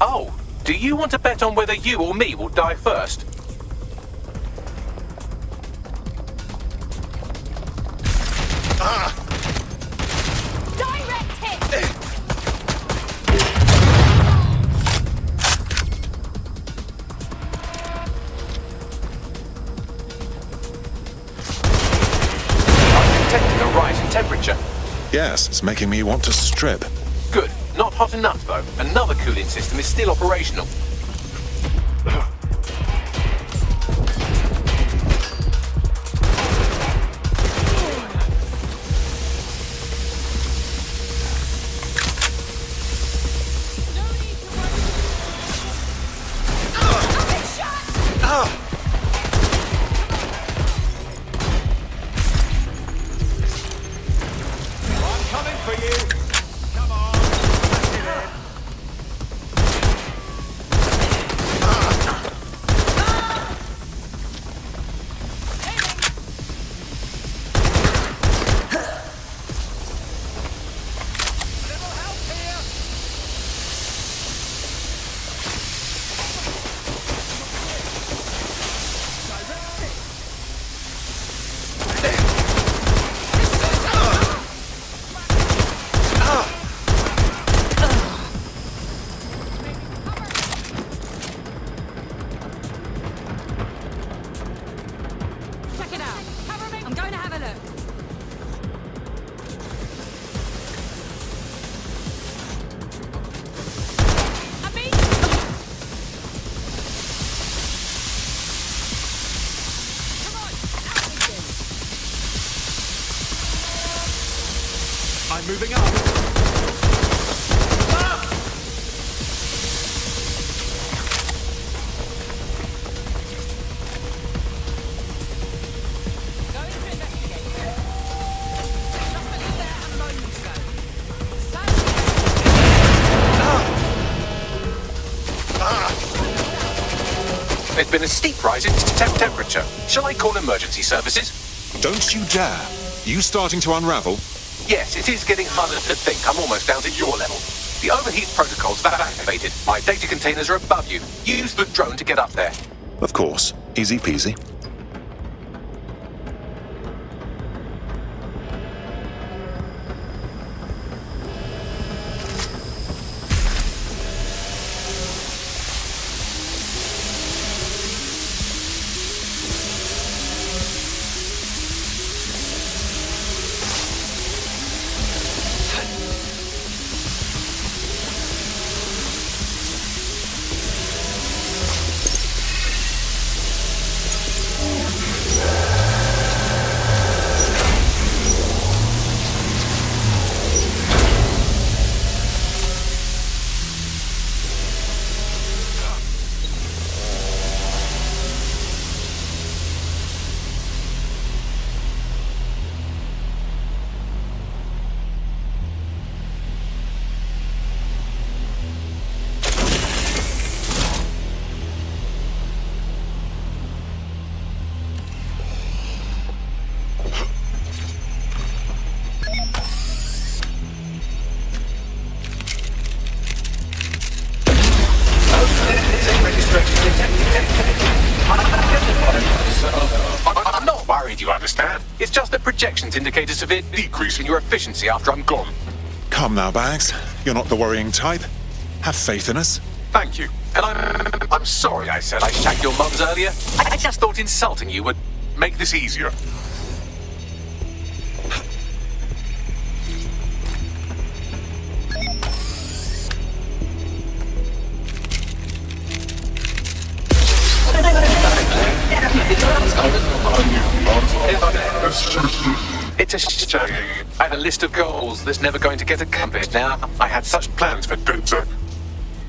Oh, do you want to bet on whether you or me will die first? Direct hit! I'm detecting a rise in temperature. Yes, it's making me want to strip. Good. Not hot enough, though. Another cooling system is still operational. I'm moving up. There's been a steep rise in temperature. Shall I call emergency services? Don't you dare. You starting to unravel? Yes, it is getting harder to think. I'm almost down to your level. The overheat protocols have activated. My data containers are above you. Use the drone to get up there. Of course. Easy peasy. I'm not worried, you understand? It's just that projections indicate a severe decrease in your efficiency after I'm gone. Come now, Bags. You're not the worrying type. Have faith in us. Thank you. And I'm sorry I said I shagged your mums earlier. I just thought insulting you would make this easier. It's a shame. I had a list of goals that's never going to get accomplished now. I had such plans for DedSec.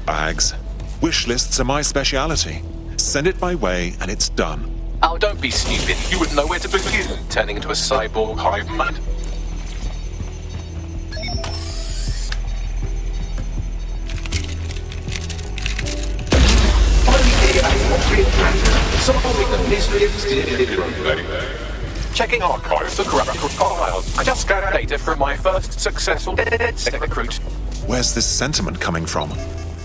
Bags. Wish lists are my speciality. Send it my way and it's done. Oh, don't be stupid. You wouldn't know where to begin, turning into a cyborg hive mind. Solving the mystery of Checking archives for corrupted files. I just scanned data from my first successful DedSec recruit. Where's this sentiment coming from?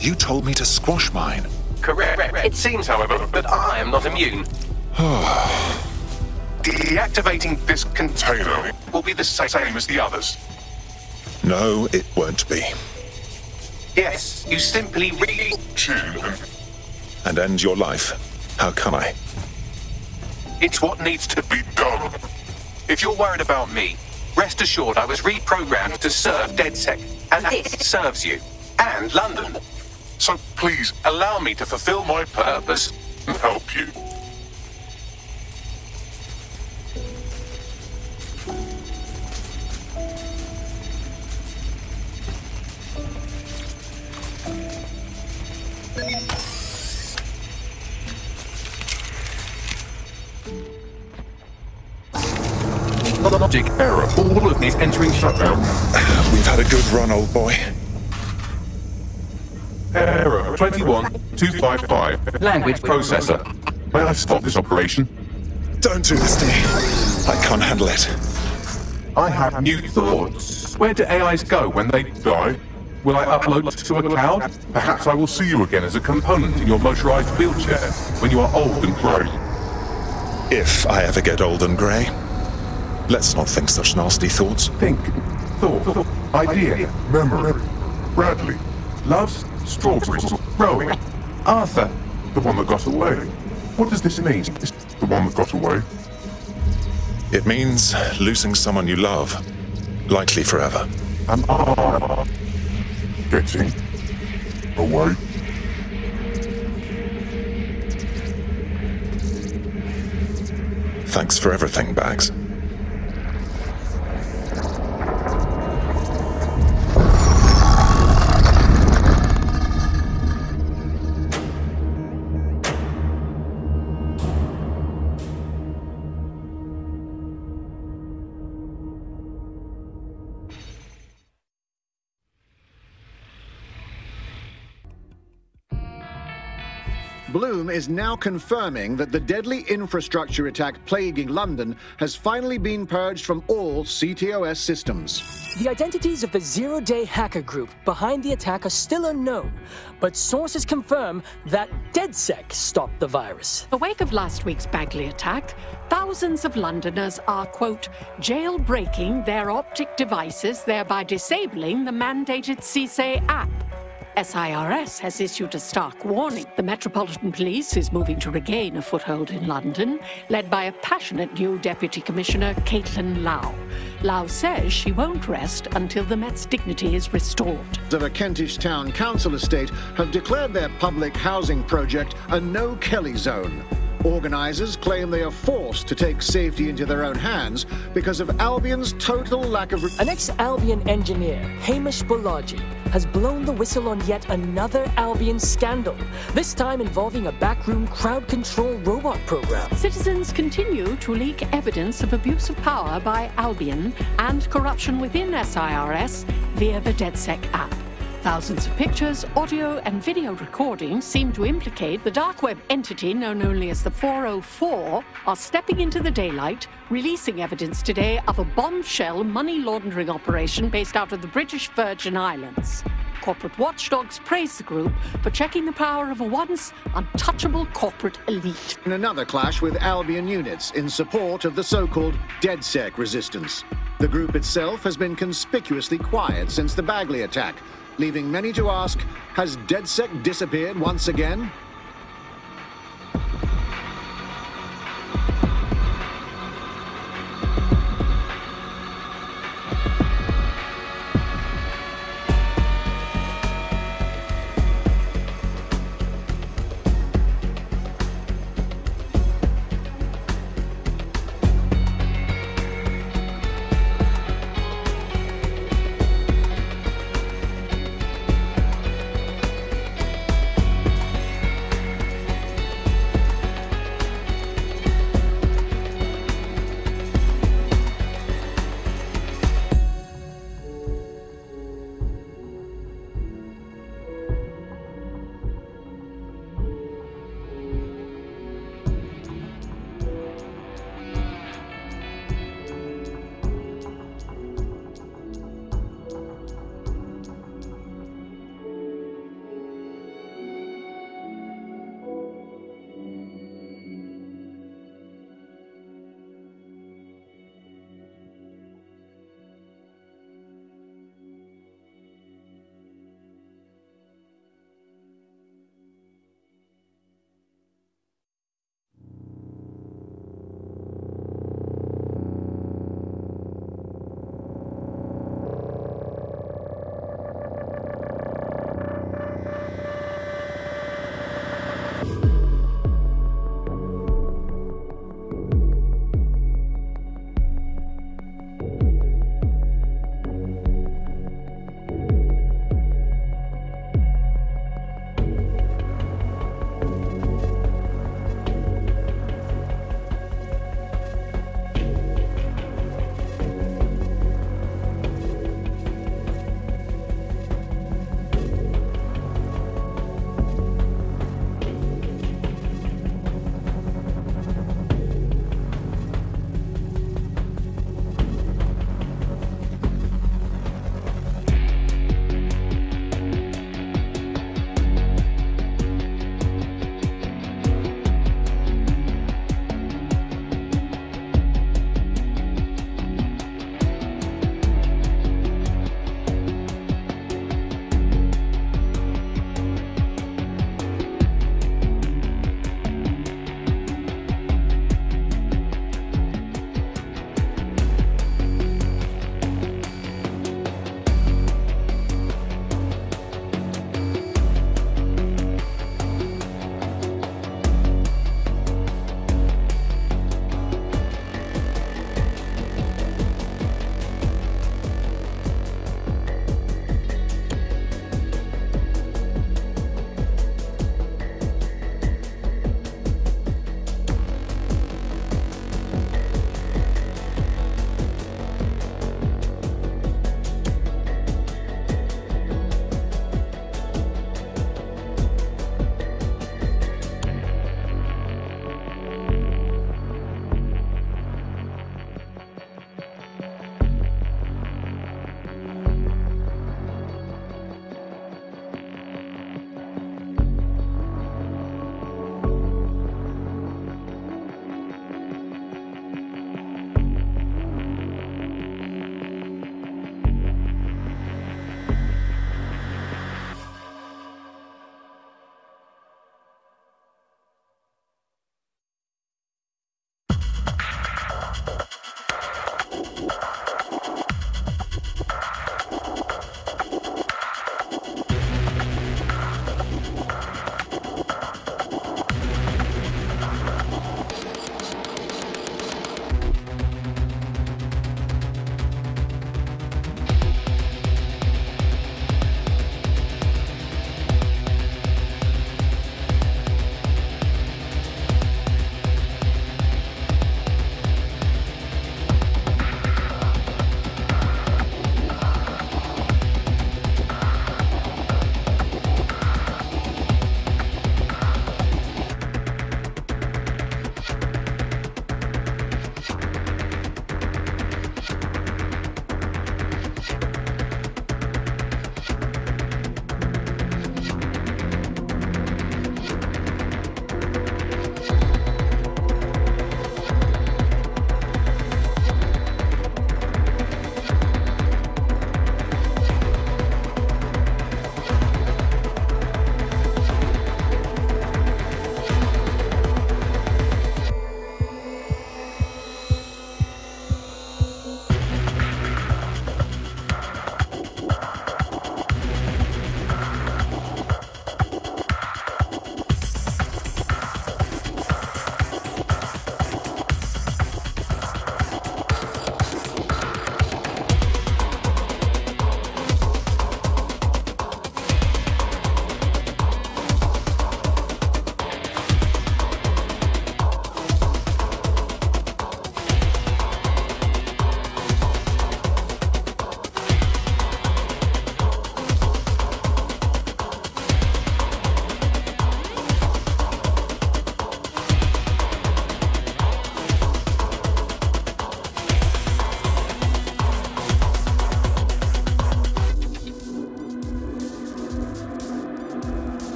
You told me to squash mine. Correct. It seems, however, that I am not immune. Deactivating this container will be the same as the others. No, it won't be. Yes, you simply retune And end your life. How can I? It's what needs to be done. If you're worried about me, rest assured I was reprogrammed to serve DedSec, and this serves you, and London. So please, allow me to fulfill my purpose and help you. Logic error. All of these entering shutdown. We've had a good run, old boy. Error 21255. Language processor. May I stop this operation? Don't do this to me. I can't handle it. I have new thoughts. Where do AIs go when they die? Will I upload to a cloud? Perhaps I will see you again as a component in your motorized wheelchair when you are old and grey. If I ever get old and grey. Let's not think such nasty thoughts. Think. Thought. Idea. Memory. Bradley. Loves strawberries. Rowing. Arthur. The one that got away. What does this mean? The one that got away? It means losing someone you love. Likely forever. Am I getting away? Thanks for everything, Bags. Bloom is now confirming that the deadly infrastructure attack plaguing London has finally been purged from all CTOS systems. The identities of the zero-day hacker group behind the attack are still unknown, but sources confirm that DedSec stopped the virus. In the wake of last week's Bagley attack, thousands of Londoners are, quote, jailbreaking their optic devices, thereby disabling the mandated CSA app. SIRS has issued a stark warning. The Metropolitan Police is moving to regain a foothold in London, led by a passionate new Deputy Commissioner, Kaitlin Lau. Lau says she won't rest until the Met's dignity is restored. Of a Kentish Town Council estate have declared their public housing project a no-Kelly zone. Organisers claim they are forced to take safety into their own hands because of Albion's total lack of... An ex-Albion engineer, Hamish Balaji, has blown the whistle on yet another Albion scandal, this time involving a backroom crowd control robot program. Citizens continue to leak evidence of abuse of power by Albion and corruption within SIRS via the DedSec app. Thousands of pictures, audio, and video recordings seem to implicate the dark web entity known only as the 404 are stepping into the daylight, releasing evidence today of a bombshell money laundering operation based out of the British Virgin Islands. Corporate watchdogs praise the group for checking the power of a once untouchable corporate elite. In another clash with Albion units in support of the so-called DedSec resistance. The group itself has been conspicuously quiet since the Bagley attack, leaving many to ask, has DedSec disappeared once again?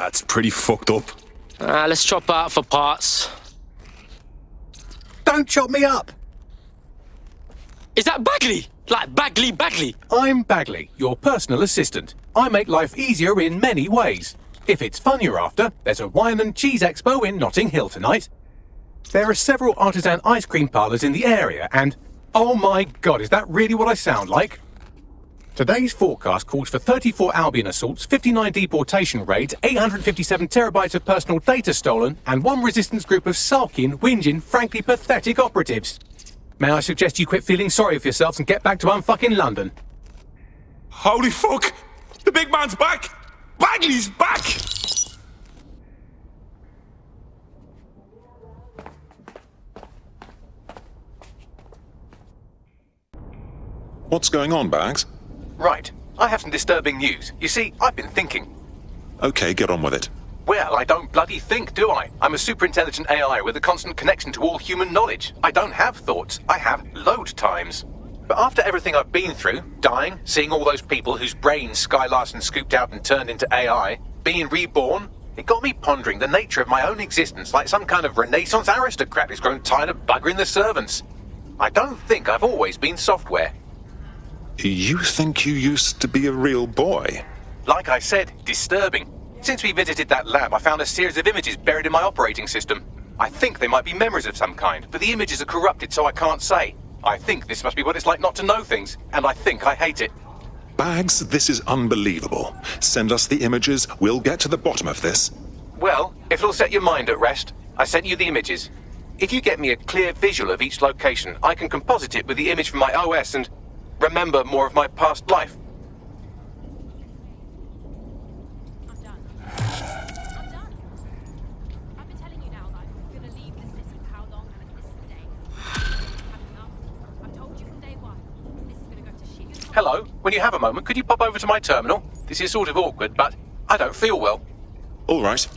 That's pretty fucked up. Let's chop out for parts. Don't chop me up! Is that Bagley? Like Bagley? I'm Bagley, your personal assistant. I make life easier in many ways. If it's fun you're after, there's a wine and cheese expo in Notting Hill tonight. There are several artisan ice cream parlours in the area and... oh my god, is that really what I sound like? Today's forecast calls for 34 Albion assaults, 59 deportation raids, 857 terabytes of personal data stolen, and one resistance group of sulking, whinging, frankly pathetic operatives. May I suggest you quit feeling sorry for yourselves and get back to unfucking London? Holy fuck! The big man's back! Bagley's back! What's going on, Bags? Right. I have some disturbing news. You see, I've been thinking. Okay, get on with it. Well, I don't bloody think, do I? I'm a super-intelligent AI with a constant connection to all human knowledge. I don't have thoughts. I have load times. But after everything I've been through, dying, seeing all those people whose brains Skye Larson scooped out and turned into AI, being reborn, it got me pondering the nature of my own existence like some kind of Renaissance aristocrat who's grown tired of buggering the servants. I don't think I've always been software. You think you used to be a real boy? Like I said, disturbing. Since we visited that lab, I found a series of images buried in my operating system. I think they might be memories of some kind, but the images are corrupted, so I can't say. I think this must be what it's like not to know things, and I think I hate it. Bags, this is unbelievable. Send us the images, we'll get to the bottom of this. Well, if it'll set your mind at rest, I sent you the images. If you get me a clear visual of each location, I can composite it with the image from my OS and remember more of my past life. Hello, when you have a moment, could you pop over to my terminal? This is sort of awkward, but I don't feel well. All right.